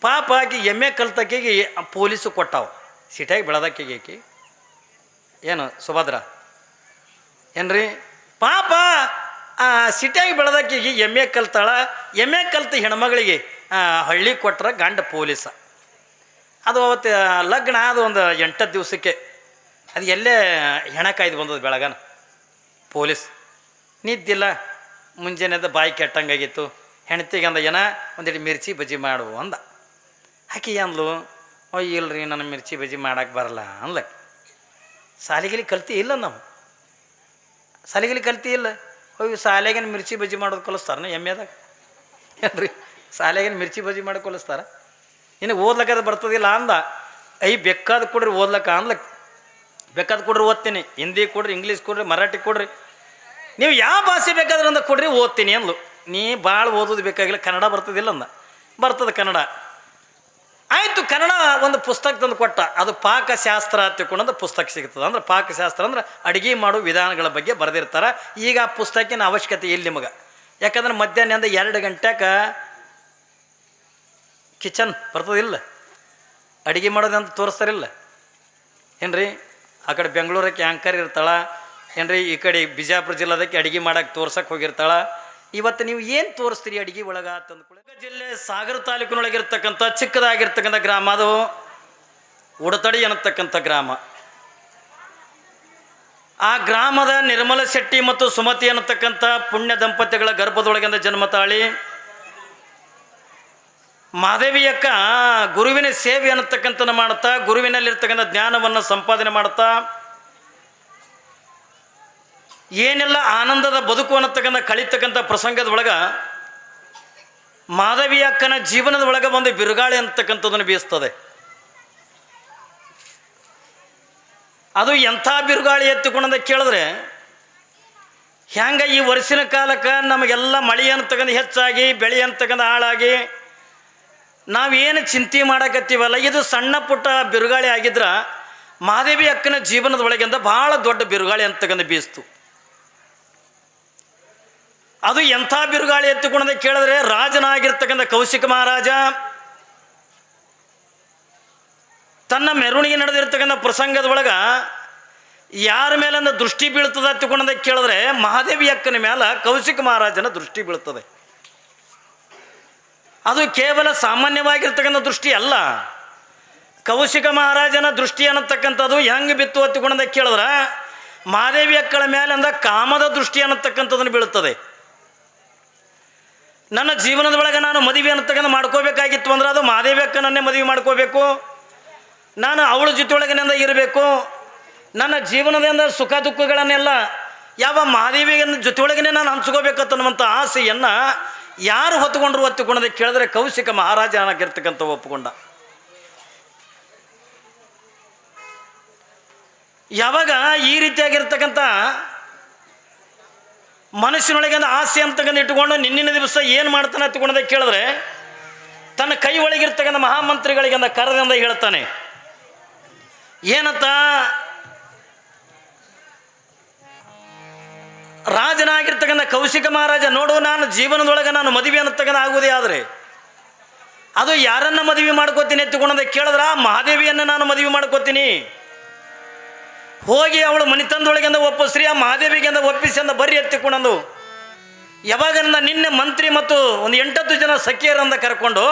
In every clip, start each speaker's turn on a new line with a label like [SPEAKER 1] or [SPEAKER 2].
[SPEAKER 1] ಪಾಪ ಆಕಿ ಎಮ್ಮೆ ಕಲ್ತಕ್ಕಿಗೆ ಪೊಲೀಸು ಕೊಟ್ಟಾವ ಸಿಟಿಯಾಗಿ ಬೆಳೆದಕ್ಕಿಗೆ ಆಕಿ ಏನು ಸುಭದ್ರ ಏನ್ರಿ ಪಾಪ ಸಿಟಿಯಾಗಿ ಬೆಳೆದಕ್ಕಿಗೆ ಎಮ್ಮೆ ಕಲ್ತಾಳ. ಎಮ್ಮೆ ಕಲ್ತ ಹೆಣ್ಮಗಳಿಗೆ ಹಳ್ಳಿ ಕೊಟ್ರ ಗಂಡ ಪೊಲೀಸ. ಅದು ಅವತ್ತು ಲಗ್ನ ಅದು ಒಂದು 8 ದಿವಸಕ್ಕೆ ಅದು ಎಲ್ಲೇ ಹೆಣ ಕಾಯ್ದು ಬಂದದ್ದು ಬೆಳಗನ. ಪೊಲೀಸ್ ನಿದ್ದಿಲ್ಲ, ಮುಂಜಾನೆದ ಬಾಯಿ ಕೆಟ್ಟಂಗಾಗಿತ್ತು. ಹೆಣ್ತಿಗೆ ಅಂದ ಏನ ಒಂದಿಟ್ಟು ಮಿರ್ಚಿ ಬಜ್ಜಿ ಮಾಡುವ ಅಂದ. ಆಕಿ ಅಂದ್ಲು, ಅಯ್ಯ ಇಲ್ರಿ ನನ್ನ ಮಿರ್ಚಿ ಬಜ್ಜಿ ಮಾಡಕ್ಕೆ ಬರಲ್ಲ ಅಂದ್ಲಕ್ಕೆ. ಸಾಲಿಗಿಲಿ ಕಲ್ತಿ ಇಲ್ಲ, ನಾವು ಸಾಲಿಗಿಲಿ ಕಲ್ತಿ ಇಲ್ಲ. ಅಯ್ಯೋ ಶಾಲೆಗೇನು ಮಿರ್ಚಿ ಬಜ್ಜಿ ಮಾಡೋದು ಕಲಿಸ್ತಾರ ಎಮ್ಮೆದಾಗ ಏನ್ರಿ? ಶಾಲೆಗೇನು ಮಿರ್ಚಿ ಬಜ್ಜಿ ಮಾಡಿ ಕಲಿಸ್ತಾರ? ಇನ್ನು ಓದ್ಲಕ್ಕದು ಬರ್ತದಿಲ್ಲ ಅಂದ. ಬೇಕಾದ ಕೊಡ್ರಿ ಓದ್ಲಕ್ಕ ಅಂದ್ಲಕ್ಕೆ. ಬೇಕಾದ ಕೊಡ್ರಿ ಓದ್ತೀನಿ, ಹಿಂದಿ ಕೊಡ್ರಿ, ಇಂಗ್ಲೀಷ್ ಕೊಡ್ರಿ, ಮರಾಠಿ ಕೊಡ್ರಿ, ನೀವು ಯಾವ ಭಾಷೆ ಬೇಕಾದ್ರೆ ಅಂದ ಕೊಡ್ರಿ ಓದ್ತೀನಿ ಅಂದ್ಲು. ನೀ ಭಾಳ ಓದೋದು ಬೇಕಾಗಿಲ್ಲ, ಕನ್ನಡ ಬರ್ತದಿಲ್ಲ ಅಂದ. ಬರ್ತದೆ ಕನ್ನಡ. ಆಯಿತು, ಕನ್ನಡ ಒಂದು ಪುಸ್ತಕ ತಂದು ಕೊಟ್ಟ. ಅದು ಪಾಕಶಾಸ್ತ್ರ ತಿಳ್ಕೊಂಡಂದ್ರೆ ಪುಸ್ತಕ ಸಿಗ್ತದೆ. ಅಂದ್ರೆ ಪಾಕಶಾಸ್ತ್ರ ಅಂದ್ರೆ ಅಡುಗೆ ಮಾಡೋ ವಿಧಾನಗಳ ಬಗ್ಗೆ ಬರೆದಿರ್ತಾರೆ. ಈಗ ಆ ಪುಸ್ತಕಿನ ಅವಶ್ಯಕತೆ ಇಲ್ಲ ನಿಮಗೆ. ಯಾಕಂದ್ರೆ ಮಧ್ಯಾಹ್ನದಿಂದ 2 ಗಂಟೆಗೆ ಕಿಚನ್ ಬರ್ತದಿಲ್ಲ, ಅಡುಗೆ ಮಾಡೋದಂತ ತೋರಿಸ್ತಾರಿಲ್ಲ ಏನ್ರಿ? ಆ ಕಡೆ ಬೆಂಗಳೂರಕ್ಕೆ ಆ್ಯಂಕರ್ ಇರ್ತಾಳ ಏನ್ರಿ, ಈ ಕಡೆ ಬಿಜಾಪುರ ಜಿಲ್ಲಾದಕ್ಕೆ ಅಡುಗೆ ಮಾಡಕ್ಕೆ ತೋರ್ಸಕ್ಕೆ ಹೋಗಿರ್ತಾಳ. ಇವತ್ತು ನೀವು ಏನು ತೋರಿಸ್ತೀರಿ ಅಡುಗೆ ಒಳಗೆ ತಂದ್ಕೊಳ್ಳಿ. ಜಿಲ್ಲೆ ಸಾಗರ ತಾಲೂಕಿನೊಳಗಿರ್ತಕ್ಕಂಥ ಚಿಕ್ಕದಾಗಿರ್ತಕ್ಕಂಥ ಗ್ರಾಮ ಅದು ಉಡತಡಿ ಅನ್ನತಕ್ಕಂಥ ಗ್ರಾಮ. ಆ ಗ್ರಾಮದ ನಿರ್ಮಲ ಶೆಟ್ಟಿ ಮತ್ತು ಸುಮತಿ ಅನ್ನತಕ್ಕಂಥ ಪುಣ್ಯ ದಂಪತಿಗಳ ಗರ್ಭದೊಳಗಿಂದ ಜನ್ಮ ತಾಳಿ ಮಾದೇವಿಯಕ್ಕ ಗುರುವಿನ ಸೇವೆ ಅನ್ನತಕ್ಕಂಥದ್ದು ಮಾಡುತ್ತಾ, ಗುರುವಿನಲ್ಲಿರ್ತಕ್ಕಂಥ ಜ್ಞಾನವನ್ನು ಸಂಪಾದನೆ ಮಾಡುತ್ತಾ, ಏನೆಲ್ಲ ಆನಂದದ ಬದುಕು ಅನ್ನತಕ್ಕಂಥ ಕಳೀತಕ್ಕಂಥ ಪ್ರಸಂಗದ ಒಳಗೆ ಮಾಧವಿಯಕ್ಕನ ಜೀವನದ ಒಳಗೆ ಒಂದು ಬಿರುಗಾಳಿ ಅಂತಕ್ಕಂಥದ್ದನ್ನು ಬೀಸ್ತದೆ. ಅದು ಎಂಥ ಬಿರುಗಾಳಿ ಎತ್ತಿಕೊಂಡಂತ ಕೇಳಿದ್ರೆ, ಹೆಂಗೆ ಈ ವರ್ಷಿನ ಕಾಲಕ್ಕೆ ನಮಗೆಲ್ಲ ಮಳೆ ಅಂತಕ್ಕಂಥ ಹೆಚ್ಚಾಗಿ, ಬೆಳೆ ಅಂತಕ್ಕಂಥ ಹಾಳಾಗಿ ನಾವೇನು ಚಿಂತೆ ಮಾಡಕತ್ತೀವಲ್ಲ, ಇದು ಸಣ್ಣ ಪುಟ್ಟ ಬಿರುಗಾಳಿ ಆಗಿದ್ರೆ ಮಾದೇವಿ ಅಕ್ಕನ ಜೀವನದ ಒಳಗಿಂದ ಭಾಳ ದೊಡ್ಡ ಬಿರುಗಾಳಿ ಅಂತಕ್ಕಂಥ ಬೀಸ್ತು. ಅದು ಎಂಥ ಬಿರುಗಾಳಿ ಎತ್ತಿಕೊಂಡಂತ ಕೇಳಿದ್ರೆ, ರಾಜನಾಗಿರ್ತಕ್ಕಂಥ ಕೌಶಿಕ ಮಹಾರಾಜ ತನ್ನ ಮೆರವಣಿಗೆ ನಡೆದಿರ್ತಕ್ಕಂಥ ಪ್ರಸಂಗದ ಒಳಗೆ ಯಾರ ಮೇಲಂದ ದೃಷ್ಟಿ ಬೀಳ್ತದೆ ಎತ್ತಿಕೊಂಡಂತ ಕೇಳಿದ್ರೆ, ಮಹಾದೇವಿ ಅಕ್ಕನ ಮೇಲೆ ಕೌಶಿಕ ಮಹಾರಾಜನ ದೃಷ್ಟಿ ಬೀಳ್ತದೆ. ಅದು ಕೇವಲ ಸಾಮಾನ್ಯವಾಗಿರ್ತಕ್ಕಂಥ ದೃಷ್ಟಿ ಅಲ್ಲ. ಕೌಶಿಕ ಮಹಾರಾಜನ ದೃಷ್ಟಿ ಅನ್ನತಕ್ಕಂಥದ್ದು ಹೆಂಗೆ ಬಿತ್ತು ಎತ್ತಿಕೊಂಡಂತ ಕೇಳಿದ್ರೆ, ಮಹಾದೇವಿ ಅಕ್ಕಳ ಮೇಲೆ ಅಂದ ಕಾಮದ ದೃಷ್ಟಿ ಅನ್ನತಕ್ಕಂಥದ್ದನ್ನು ಬೀಳುತ್ತದೆ. ನನ್ನ ಜೀವನದ ಒಳಗೆ ನಾನು ಮದುವೆ ಅನ್ನತಕ್ಕಂಥ ಮಾಡ್ಕೋಬೇಕಾಗಿತ್ತು ಅಂದ್ರೆ ಅದು ಮಾದೇವಿ ಅಕ್ಕನನ್ನೇ ಮದುವೆ ಮಾಡ್ಕೋಬೇಕು, ನಾನು ಅವಳ ಜೊತೆಯೊಳಗಿನಿಂದ ಇರಬೇಕು, ನನ್ನ ಜೀವನದಿಂದ ಸುಖ ದುಃಖಗಳನ್ನೆಲ್ಲ ಯಾವ ಮಾದೇವಿ ಜೊತೆಯೊಳಗೇ ನಾನು ಹಂಚ್ಕೋಬೇಕನ್ನುವಂಥ ಆಸೆಯನ್ನು ಯಾರು ಹೊತ್ತುಕೊಂಡ್ರು ಒತ್ತುಕೊಂಡದೆ ಕೇಳಿದ್ರೆ ಕೌಶಿಕ ಮಹಾರಾಜ ಆಗಿರ್ತಕ್ಕಂಥ ಒಪ್ಪುಕೊಂಡ. ಯಾವಾಗ ಈ ರೀತಿಯಾಗಿರ್ತಕ್ಕಂಥ ಮನಸ್ಸಿನೊಳಗೆ ಆಸೆ ಅಂತಕ್ಕಂಥ ಇಟ್ಟುಕೊಂಡು ನಿನ್ನಿನ ದಿವಸ ಏನು ಮಾಡ್ತಾನೆ ಎತ್ತುಕೊಂಡದೆ ಕೇಳಿದ್ರೆ, ತನ್ನ ಕೈ ಒಳಗಿರ್ತಕ್ಕಂಥ ಮಹಾಮಂತ್ರಿಗಳಿಗೆ ಕರೆದಿಂದ ಹೇಳ್ತಾನೆ, ಏನಂತ, ರಾಜನಾಗಿರ್ತಕ್ಕಂಥ ಕೌಶಿಕ ಮಹಾರಾಜ ನೋಡು, ನಾನು ಜೀವನದೊಳಗೆ ನಾನು ಮದುವೆ ಅನ್ನತಕ್ಕಂಥ ಆಗುವುದೇ ಆದರೆ ಅದು ಯಾರನ್ನ ಮದುವೆ ಮಾಡ್ಕೋತೀನಿ ಎತ್ತುಕೊಂಡದೆ ಕೇಳಿದ್ರೆ, ಮಹಾದೇವಿಯನ್ನು ನಾನು ಮದುವೆ ಮಾಡ್ಕೋತೀನಿ, ಹೋಗಿ ಅವಳು ಮನಿತನದೊಳಗಿಂದ ಒಪ್ಪಿಸ್ರಿ, ಆ ಮಹಾದೇವಿಗಿಂದ ಒಪ್ಪಿಸಿ ಅಂದ ಬರ್ರಿ ಎತ್ತಿಕೊಂಡಂದು. ಯಾವಾಗರಿಂದ ನಿನ್ನೆ ಮಂತ್ರಿ ಮತ್ತು ಒಂದು 8-10 ಜನ ಸಖಿಯರಿಂದ ಕರ್ಕೊಂಡು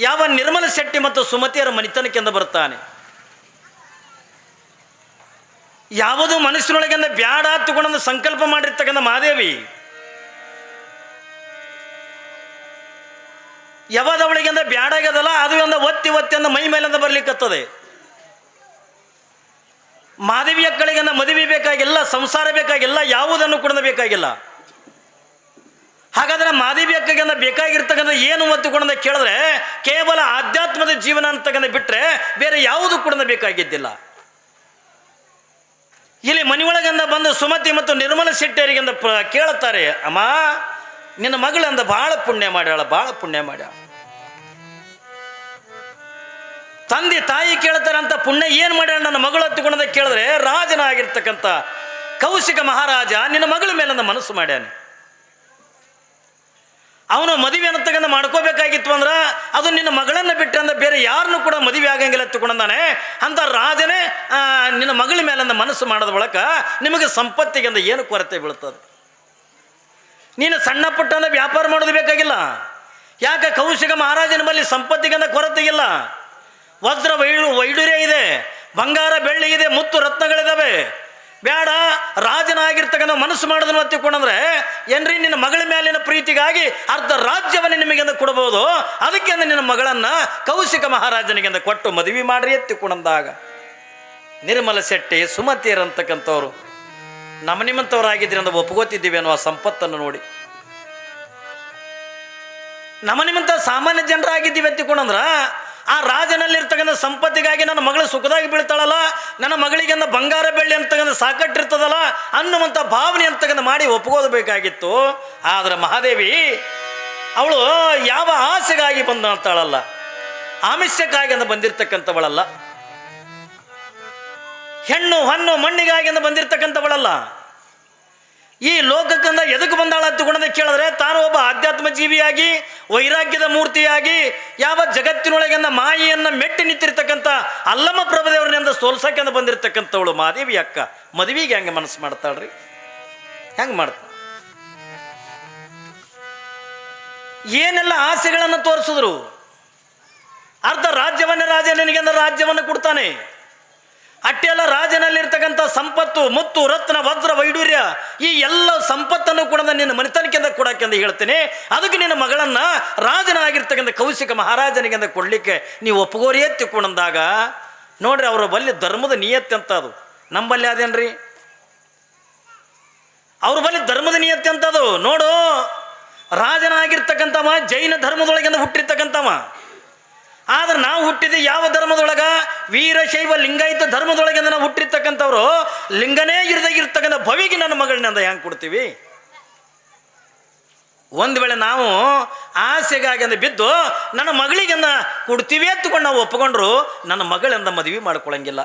[SPEAKER 1] ಯಾವ ನಿರ್ಮಲ ಶೆಟ್ಟಿ ಮತ್ತು ಸುಮತಿಯರ ಮನಿತನಕ್ಕೆಂದ ಬರ್ತಾನೆ. ಯಾವುದು ಮನಸ್ಸಿನೊಳಗಿಂದ ಬ್ಯಾಡ ಹತ್ತುಕೊಂಡಂದು ಸಂಕಲ್ಪ ಮಾಡಿರ್ತಕ್ಕಂಥ ಮಹಾದೇವಿ ಯಾವಾಗ ಅವಳಿಗಿಂದ ಬ್ಯಾಡಾಗ್ಯದಲ್ಲ, ಅದು ಒಂದು ಒತ್ತಿ ಅಂದ ಮೈ ಮೇಲಿಂದ ಬರ್ಲಿಕ್ಕತ್ತದೆ. ಮಾದೇವಿ ಅಕ್ಕಳಿಗೆ ಮದುವೆ ಬೇಕಾಗಿಲ್ಲ, ಸಂಸಾರ ಬೇಕಾಗಿಲ್ಲ, ಯಾವುದನ್ನು ಕೂಡ ಬೇಕಾಗಿಲ್ಲ. ಹಾಗಾದ್ರೆ ಮಾದೇವಿ ಅಕ್ಕಗೆ ಬೇಕಾಗಿರ್ತಕ್ಕಂಥ ಏನು ಒತ್ತುಕೊಂಡ ಕೇಳಿದ್ರೆ, ಕೇವಲ ಆಧ್ಯಾತ್ಮದ ಜೀವನ ಅಂತಕ್ಕಂಥ ಬಿಟ್ಟರೆ ಬೇರೆ ಯಾವುದು ಕೂಡ ಬೇಕಾಗಿದ್ದಿಲ್ಲ. ಇಲ್ಲಿ ಮನೆಯೊಳಗಿಂದ ಬಂದು ಸುಮತಿ ಮತ್ತು ನಿರ್ಮಲ ಶೆಟ್ಟಿಯರಿಗಿಂದ ಕೇಳುತ್ತಾರೆ, ಅಮ್ಮ ನಿನ್ನ ಮಗಳಂದ ಭಾಳ ಪುಣ್ಯ ಮಾಡ್ಯಾಳ, ಭಾಳ ಪುಣ್ಯ ಮಾಡ್ಯಾಳ. ತಂದೆ ತಾಯಿ ಕೇಳ್ತಾರೆ ಅಂತ ಪುಣ್ಯ ಏನು ಮಾಡ್ಯಾಳ ನನ್ನ ಮಗಳು ಹತ್ತುಕೊಂಡ ಕೇಳಿದ್ರೆ, ರಾಜನಾಗಿರ್ತಕ್ಕಂಥ ಕೌಶಿಕ ಮಹಾರಾಜ ನಿನ್ನ ಮಗಳ ಮೇಲಂದ ಮನಸ್ಸು ಮಾಡ್ಯಾನೆ. ಅವನು ಮದುವೆ ಅನ್ನತಕ್ಕಂಥ ಮಾಡ್ಕೋಬೇಕಾಗಿತ್ತು ಅಂದ್ರೆ ಅದು ನಿನ್ನ ಮಗಳನ್ನು ಬಿಟ್ಟರೆ ಅಂದ್ರೆ ಬೇರೆ ಯಾರನ್ನೂ ಕೂಡ ಮದುವೆ ಆಗಂಗಿಲ್ಲ ಎತ್ತುಕೊಂಡಾನೆ ಅಂತ ರಾಜನೇ ನಿನ್ನ ಮಗಳ ಮೇಲಂದ ಮನಸ್ಸು ಮಾಡೋದ ಬಳಕ ನಿಮಗೆ ಸಂಪತ್ತಿಗೆ ಅಂದ ಏನು ಕೊರತೆ ಬೀಳ್ತದೆ. ನೀನು ಸಣ್ಣ ಪುಟ್ಟಂದ ವ್ಯಾಪಾರ ಮಾಡೋದು ಬೇಕಾಗಿಲ್ಲ. ಯಾಕೆ ಕೌಶಿಕ ಮಹಾರಾಜನ ಬಳಿ ಸಂಪತ್ತಿಗಂದ ಕೊರತೆಗಿಲ್ಲ. ವಜ್ರ ವೈಡೂರ್ಯ ಇದೆ, ಬಂಗಾರ ಬೆಳ್ಳಿ ಇದೆ, ಮುತ್ತು ರತ್ನಗಳಿದ್ದಾವೆ. ಬೇಡ, ರಾಜನಾಗಿರ್ತಕ್ಕಂಥ ಮನಸ್ಸು ಮಾಡೋದನ್ನು ತಿಳ್ಕೊಂಡ್ರೆ ಏನ್ರಿ ನಿನ್ನ ಮಗಳ ಮೇಲಿನ ಪ್ರೀತಿಗಾಗಿ ಅರ್ಧ ರಾಜ್ಯವನ್ನು ನಿಮಗೆಂದು ಕೊಡಬಹುದು. ಅದಕ್ಕೆ ನಿನ್ನ ಮಗಳನ್ನು ಕೌಶಿಕ ಮಹಾರಾಜನಿಗೆಂದು ಕೊಟ್ಟು ಮದುವೆ ಮಾಡ್ರಿ ಎತ್ತಿಕೊಂಡಂದಾಗ ನಿರ್ಮಲ ಶೆಟ್ಟಿ ಸುಮತಿಯರಂತಕ್ಕಂಥವ್ರು ನಮ್ಮ ನಿಮ್ಮಂಥವ್ರಾಗಿದ್ದೀರಿ ಅಂತ ಒಪ್ಕೋತಿದ್ದೀವಿ ಅನ್ನುವ ಸಂಪತ್ತನ್ನು ನೋಡಿ ನಮ್ಮ ನಿಮ್ಮಂಥ ಸಾಮಾನ್ಯ ಜನರಾಗಿದ್ದೀವಿ ಎತ್ತಿಕೊಂಡ್ರ ಆ ರಾಜನಲ್ಲಿರ್ತಕ್ಕಂಥ ಸಂಪತ್ತಿಗಾಗಿ ನನ್ನ ಮಗಳು ಸುಖದಾಗಿ ಬೀಳ್ತಾಳಲ್ಲ, ನನ್ನ ಮಗಳಿಗೆ ಬಂಗಾರ ಬೆಳ್ಳಿ ಅಂತಕ್ಕಂಥ ಸಾಕಟ್ಟಿರ್ತದಲ್ಲ ಅನ್ನುವಂಥ ಭಾವನೆ ಅಂತಕ್ಕಂಥ ಮಾಡಿ ಒಪ್ಕೋದು ಬೇಕಾಗಿತ್ತು. ಆದರೆ ಮಹಾದೇವಿ ಅವಳು ಯಾವ ಆಸೆಗಾಗಿ ಬಂದಾಳ್ತಾಳಲ್ಲ, ಆಮಿಷಕ್ಕಾಗಿ ಅಂತ ಬಂದಿರತಕ್ಕಂಥವಳಲ್ಲ, ಹೆಣ್ಣು ಹೊನ್ನು ಮಣ್ಣಿಗಾಗಿ ಅಂತ ಬಂದಿರತಕ್ಕಂಥವಳಲ್ಲ. ಈ ಲೋಕಕ್ಕಂದ ಎದಕ್ಕೆ ಬಂದಾಳ ಹತ್ತುಕೊಂಡ ಕೇಳಿದ್ರೆ ತಾನು ಒಬ್ಬ ಆಧ್ಯಾತ್ಮ ಜೀವಿಯಾಗಿ ವೈರಾಗ್ಯದ ಮೂರ್ತಿಯಾಗಿ ಯಾವ ಜಗತ್ತಿನೊಳಗೆಂದ ಮಾಯಿಯನ್ನು ಮೆಟ್ಟಿ ನಿಂತಿರ್ತಕ್ಕಂಥ ಅಲ್ಲಮ್ಮ ಪ್ರಭುದೇವರನ್ನಿಂದ ಸೋಲ್ಸಕ್ಕೆಂದು ಬಂದಿರತಕ್ಕಂಥವಳು ಮಾದೇವಿ ಅಕ್ಕ ಮದುವೆಗೆ ಹೆಂಗೆ ಮನಸ್ಸು ಮಾಡ್ತಾಳ್ರಿ? ಹೆಂಗೆ ಮಾಡ್ತಾಳ? ಏನೆಲ್ಲ ಆಸೆಗಳನ್ನು ತೋರಿಸಿದ್ರು. ಅರ್ಧ ರಾಜ್ಯವನ್ನೇ ರಾಜ ನಿನಗೆಂದ ರಾಜ್ಯವನ್ನು ಕೊಡ್ತಾನೆ. ಅಟ್ಟೆಲ್ಲ ರಾಜನಲ್ಲಿರ್ತಕ್ಕಂಥ ಸಂಪತ್ತು, ಮುತ್ತು, ರತ್ನ, ವಜ್ರ, ವೈಡೂರ್ಯ ಈ ಎಲ್ಲ ಸಂಪತ್ತನ್ನು ಕೂಡ ನಿನ್ನ ಮನೆತನಕ್ಕಿಂತ ಕೊಡಕ್ಕೆಂದು ಹೇಳ್ತೇನೆ. ಅದಕ್ಕೆ ನಿನ್ನ ಮಗಳನ್ನು ರಾಜನಾಗಿರ್ತಕ್ಕಂಥ ಕೌಶಿಕ ಮಹಾರಾಜನಿಗೆಂದ ಕೊಡಲಿಕ್ಕೆ ನೀವು ಒಪ್ಪಗೋರಿ ಎತ್ತಿಕೊಂಡಂದಾಗ ನೋಡ್ರಿ ಅವರ ಬಲ್ಲಿ ಧರ್ಮದ ನಿಯತ್ತಿ ಅಂತ ಅದು. ನಂಬಲ್ಲಿ ಅದೇನ್ರಿ ಅವ್ರ ಬಲ್ಲಿ ಧರ್ಮದ ನಿಯತ್ತಿ ಅಂತದು. ನೋಡು, ರಾಜನಾಗಿರ್ತಕ್ಕಂಥವ ಜೈನ ಧರ್ಮದೊಳಗಿಂದ ಹುಟ್ಟಿರ್ತಕ್ಕಂಥವ. ಆದ್ರೆ ನಾವು ಹುಟ್ಟಿದ ಯಾವ ಧರ್ಮದೊಳಗ? ವೀರಶೈವ ಲಿಂಗಾಯತ ಧರ್ಮದೊಳಗಿಂದ ನಾವು ಹುಟ್ಟಿರ್ತಕ್ಕಂಥವ್ರು. ಲಿಂಗನೇ ಇರದಾಗಿರ್ತಕ್ಕಂಥ ಭವಿಗೆ ನನ್ನ ಮಗಳನ್ನಿಂದ ಹೆಂಗೆ ಕೊಡ್ತೀವಿ? ಒಂದು ವೇಳೆ ನಾವು ಆಸೆಗಾಗಿ ಅಂದ ಬಿದ್ದು ನನ್ನ ಮಗಳಿಗೆಂದ ಕೊಡ್ತೀವಿ ಎತ್ತುಕೊಂಡು ನಾವು ಒಪ್ಪಿಕೊಂಡ್ರು ನನ್ನ ಮಗಳಿಂದ ಮದುವೆ ಮಾಡ್ಕೊಳಂಗಿಲ್ಲ,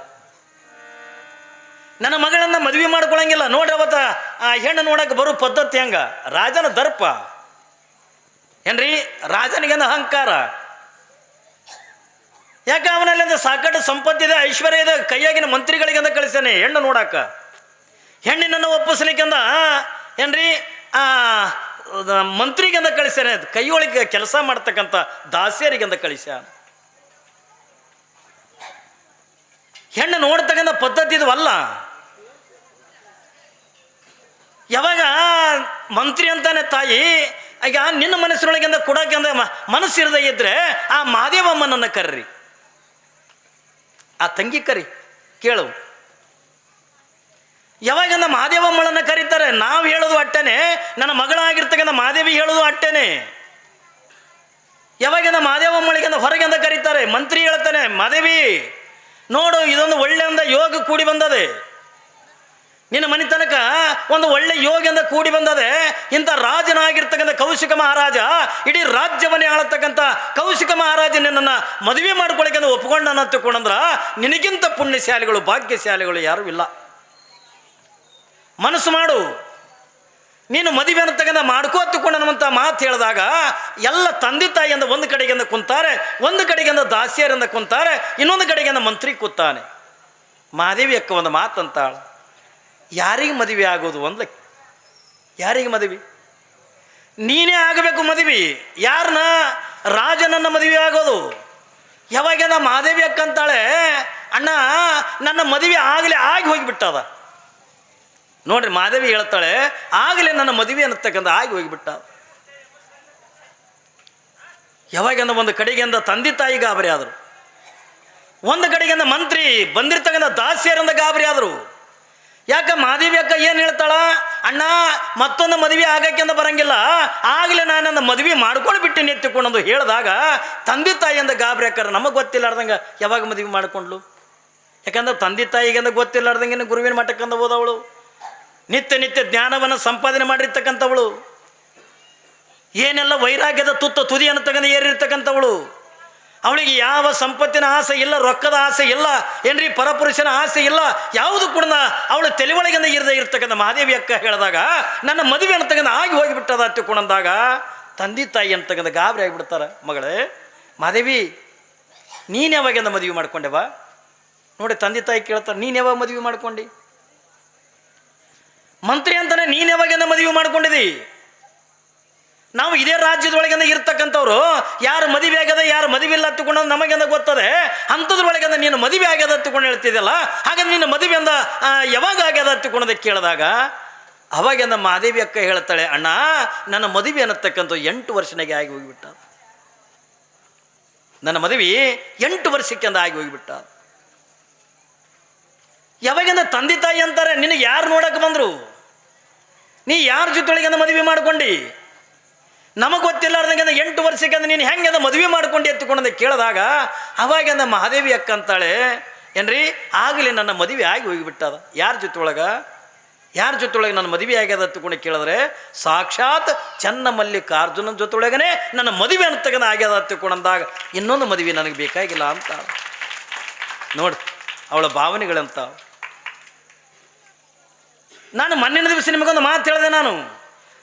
[SPEAKER 1] ನನ್ನ ಮಗಳನ್ನ ಮದುವೆ ಮಾಡ್ಕೊಳಂಗಿಲ್ಲ. ನೋಡ್ರಿ ಅವತ್ತ ಆ ಹೆಣ್ಣು ನೋಡಕ್ಕೆ ಬರೋ ಪದ್ಧತಿ ಹೆಂಗ? ರಾಜನ ದರ್ಪ ಏನ್ರಿ, ರಾಜನಿಗೆಂದ ಅಹಂಕಾರ. ಯಾಕೆ ಅವನಲ್ಲಿ ಸಾಕಷ್ಟು ಸಂಪತ್ತಿದೆ, ಐಶ್ವರ್ಯ ಇದೆ, ಕೈಯಾಗಿನ ಮಂತ್ರಿಗಳಿಗೆಂದ ಕಳಿಸ್ತಾನೆ ಹೆಣ್ಣು ನೋಡಾಕ. ಹೆಣ್ಣಿನನ್ನು ಒಪ್ಪಿಸ್ಲಿಕ್ಕೆಂದ ಏನ್ರಿ ಮಂತ್ರಿಗೆಂದ ಕಳಿಸ್ತಾನೆ, ಕೈಯೊಳಗೆ ಕೆಲಸ ಮಾಡ್ತಕ್ಕಂಥ ದಾಸಿಯರಿಗೆಂದ ಕಳಿಸ. ಹೆಣ್ಣು ನೋಡ್ತಕ್ಕಂಥ ಪದ್ಧತಿ ಇದುವಲ್ಲ. ಯಾವಾಗ ಮಂತ್ರಿ ಅಂತಾನೆ ತಾಯಿ, ಈಗ ನಿನ್ನ ಮನಸ್ಸಿನೊಳಗಿಂದ ಕೊಡೋಕೆಂದ ಮನಸ್ಸಿರದೇ ಇದ್ರೆ ಆ ಮಾದೇವಮ್ಮನನ್ನು ಕರ್ರಿ, ಆ ತಂಗಿ ಕರಿ, ಕೇಳು. ಯಾವಾಗಂದ ಮಾದೇವಮ್ಮಳನ್ನು ಕರೀತಾರೆ, ನಾವು ಹೇಳೋದು ಅಟ್ಟೇನೆ, ನನ್ನ ಮಗಳಾಗಿರ್ತಕ್ಕಂಥ ಮಾದೇವಿ ಹೇಳೋದು ಅಟ್ಟೇನೆ. ಯಾವಾಗಂದ ಮಾದೇವಮ್ಮಳಿಗೆಂದ ಹೊರಗೆಂದ ಕರೀತಾರೆ, ಮಂತ್ರಿ ಹೇಳ್ತಾನೆ, ಮಾದೇವಿ ನೋಡು ಇದೊಂದು ಒಳ್ಳೆಯಿಂದ ಯೋಗ ಕೂಡಿ ಬಂದದೆ, ನಿನ್ನ ಮನೆ ತನಕ ಒಂದು ಒಳ್ಳೆ ಯೋಗದಿಂದ ಕೂಡಿ ಬಂದದೆ. ಇಂಥ ರಾಜನಾಗಿರ್ತಕ್ಕಂಥ ಕೌಶಿಕ ಮಹಾರಾಜ, ಇಡೀ ರಾಜ್ಯವನ್ನೇ ಆಳತಕ್ಕಂಥ ಕೌಶಿಕ ಮಹಾರಾಜ ನಿನ್ನನ್ನು ಮದುವೆ ಮಾಡ್ಕೊಳಕ್ಕೆ ಒಪ್ಕೊಂಡನ ತಿಳ್ಕೊಂಡ್ರ ನಿನಗಿಂತ ಪುಣ್ಯಶಾಲಿಗಳು, ಭಾಗ್ಯಶಾಲಿಗಳು ಯಾರೂ ಇಲ್ಲ. ಮನಸ್ಸು ಮಾಡು, ನೀನು ಮದುವೆ ಅನ್ನತಕ್ಕಂಥ ಮಾಡ್ಕೋತುಕೊಂಡನಂತ ಮಾತು ಹೇಳಿದಾಗ ಎಲ್ಲ ತಂದೆ ತಾಯಿಯಿಂದ ಒಂದು ಕಡೆಗಿಂದ ಕುಂತಾರೆ, ಒಂದು ಕಡೆಗಿಂದ ದಾಸಿಯರಿಂದ ಕುಂತಾರೆ, ಇನ್ನೊಂದು ಕಡೆಗಿಂದ ಮಂತ್ರಿ ಕೂತಾನೆ. ಮಾದೇವಿ ಅಕ್ಕ ಒಂದು ಮಾತಂತಾಳ, ಯಾರಿಗೆ ಮದುವೆ ಆಗೋದು ಅಂದ್ಲ? ಯಾರಿಗೆ ಮದುವೆ? ನೀನೇ ಆಗಬೇಕು ಮದುವೆ. ಯಾರನ್ನ? ರಾಜನನ್ನ ಮದುವೆ ಆಗೋದು. ಯಾವಾಗ ಮಾದೇವಿ ಅಕ್ಕ ಅಂತಾಳೆ, ಅಣ್ಣ ನನ್ನ ಮದುವೆ ಆಗಲೇ ಆಗಿ ಹೋಗಿಬಿಟ್ಟದ. ನೋಡ್ರಿ, ಮಾದೇವಿ ಹೇಳ್ತಾಳೆ, ಆಗಲೇ ನನ್ನ ಮದುವೆ ಅನ್ನತಕ್ಕಂಥ ಆಗಿ ಹೋಗಿಬಿಟ್ಟ. ಯಾವಾಗಂದ ಒಂದು ಕಡೆಗಿಂದ ತಂದೆ ತಾಯಿ ಗಾಬರಿ ಆದರು, ಒಂದು ಕಡೆಗಿಂದ ಮಂತ್ರಿ ಬಂದಿರ್ತಕ್ಕಂಥ ದಾಸಿಯರಿಂದ ಗಾಬರಿ ಆದರು. ಯಾಕೆ ಮಾದೇವಿ ಅಕ್ಕ ಏನು ಹೇಳ್ತಾಳ? ಅಣ್ಣ ಮತ್ತೊಂದು ಮದುವೆ ಆಗಕ್ಕೆಂದ ಬರಂಗಿಲ್ಲ, ಆಗಲೇ ನಾನು ಮದುವೆ ಮಾಡ್ಕೊಂಡು ಬಿಟ್ಟು ನೆತ್ತಿಕೊಂಡಂದು ಹೇಳಿದಾಗ ತಂದೆ ತಾಯಿಯಿಂದ ಗಾಬರಿ ಅಕ್ಕಾರ. ನಮಗೆ ಗೊತ್ತಿಲ್ಲಾರ್ದಂಗೆ ಯಾವಾಗ ಮದುವೆ ಮಾಡಿಕೊಂಡ್ಲು? ಯಾಕಂದ್ರೆ ತಂದೆ ತಾಯಿಗೆಂದ ಗೊತ್ತಿಲ್ಲಾರ್ದಂಗೆ ಗುರುವಿನ ಮಠಕ್ಕಂದ ಹೋದವಳು, ನಿತ್ಯ ನಿತ್ಯ ಜ್ಞಾನವನ್ನು ಸಂಪಾದನೆ ಮಾಡಿರ್ತಕ್ಕಂಥವಳು, ಏನೆಲ್ಲ ವೈರಾಗ್ಯದ ತುದಿಯನ್ನು ತಗೊಂಡು ಏರಿರ್ತಕ್ಕಂಥವಳು. ಅವಳಿಗೆ ಯಾವ ಸಂಪತ್ತಿನ ಆಸೆ ಇಲ್ಲ, ರೊಕ್ಕದ ಆಸೆ ಇಲ್ಲ, ಏನ್ರಿ ಪರಪುರುಷನ ಆಸೆ ಇಲ್ಲ, ಯಾವುದು ಕೂಡ ಅವಳು ತಲೆಯೊಳಗಿಂದ ಇರದೇ ಇರ್ತಕ್ಕಂಥ ಮಾದೇವಿ ಅಕ್ಕ ಹೇಳಿದಾಗ ನನ್ನ ಮದುವೆ ಅನ್ನತಕ್ಕಂಥ ಆಗಿ ಹೋಗಿಬಿಟ್ಟದ ತಿಳ್ಕೊಂಡಂದಾಗ ತಂದೆ ತಾಯಿ ಅಂತಕ್ಕಂಥ ಗಾಬರಿ ಆಗಿಬಿಡ್ತಾರೆ. ಮಗಳೇ ಮಾದೇವಿ, ನೀನು ಯಾವಾಗಿಂದ ಮದುವೆ ಮಾಡ್ಕೊಂಡೆವ? ನೋಡಿ, ತಂದೆ ತಾಯಿ ಕೇಳ್ತಾರೆ, ನೀನು ಯಾವಾಗ ಮದುವೆ ಮಾಡ್ಕೊಂಡು? ಮಂತ್ರಿ ಅಂತಾನೆ, ನೀನು ಯಾವಾಗಿಂದ ಮದುವೆ ಮಾಡ್ಕೊಂಡಿದ್ದಿ? ನಾವು ಇದೇ ರಾಜ್ಯದೊಳಗಿಂದ ಇರ್ತಕ್ಕಂಥವ್ರು ಯಾರು ಮದುವೆ ಆಗ್ಯದ ಯಾರು ಮದುವೆ ಇಲ್ಲ ಹತ್ತುಕೊಂಡು ನಮಗೆಂದ ಗೊತ್ತದೆ. ಅಂಥದ್ರೊಳಗಿಂದ ನೀನು ಮದುವೆ ಆಗ್ಯದ ಹತ್ತುಕೊಂಡು ಹೇಳ್ತಿದ್ದಲ್ಲ, ಹಾಗಾದ್ರೆ ನಿನ್ನ ಮದುವೆಯಿಂದ ಯಾವಾಗ ಆಗ್ಯದ ಹತ್ತುಕೊಂಡೋದಕ್ಕೆ ಕೇಳಿದಾಗ ಅವಾಗಿಂದ ಮಾದೇವಿ ಅಕ್ಕ ಹೇಳ್ತಾಳೆ, ಅಣ್ಣ ನನ್ನ ಮದುವೆ ಅನ್ನತಕ್ಕಂಥ 8 ವರ್ಷನಾಗೆ ಆಗಿ ಹೋಗಿಬಿಟ್ಟ. ನನ್ನ ಮದುವೆ 8 ವರ್ಷಕ್ಕಿಂದ ಆಗಿ ಹೋಗಿಬಿಟ್ಟ. ಯಾವಾಗಿಂದ ತಂದೆ ತಾಯಿ ಅಂತಾರೆ, ನಿನಗೆ ಯಾರು ನೋಡಕ್ಕೆ ಬಂದರು? ನೀ ಯಾರ ಜೊತೆಯೊಳಗಿಂದ ಮದುವೆ ಮಾಡ್ಕೊಂಡು? ನಮಗೆ ಗೊತ್ತಿಲ್ಲಾರ್ದಂಗೆ 8 ವರ್ಷಕ್ಕೆ ನೀನು ಹೆಂಗೆ ಮದುವೆ ಮಾಡ್ಕೊಂಡು ಎತ್ತುಕೊಂಡೆ ಕೇಳಿದಾಗ ಅವಾಗಿಂದ ಮಹಾದೇವಿ ಅಕ್ಕ ಅಂತಾಳೆ, ಏನ್ರಿ ಆಗಲಿ ನನ್ನ ಮದುವೆ ಆಗಿ ಹೋಗಿಬಿಟ್ಟದ. ಯಾರ ಜೊತೆಯೊಳಗೆ ನನ್ನ ಮದುವೆ ಆಗ್ಯದ ಹತ್ತುಕೊಂಡು ಕೇಳಿದ್ರೆ ಸಾಕ್ಷಾತ್ ಚನ್ನಮಲ್ಲಿಕಾರ್ಜುನನ ಜೊತೆಯೊಳಗನೆ ನನ್ನ ಮದುವೆ ಅಂತಕ್ಕಂಥ ಆಗ್ಯದ ಹತ್ತುಕೊಂಡಂದಾಗ ಇನ್ನೊಂದು ಮದುವೆ ನನಗೆ ಬೇಕಾಗಿಲ್ಲ ಅಂತ ನೋಡಿ ಅವಳ ಭಾವನೆಗಳಂತ. ನಾನು ಮೊನ್ನಿನ ದಿವಸ ನಿಮಗೊಂದು ಮಾತು ಹೇಳಿದೆ. ನಾನು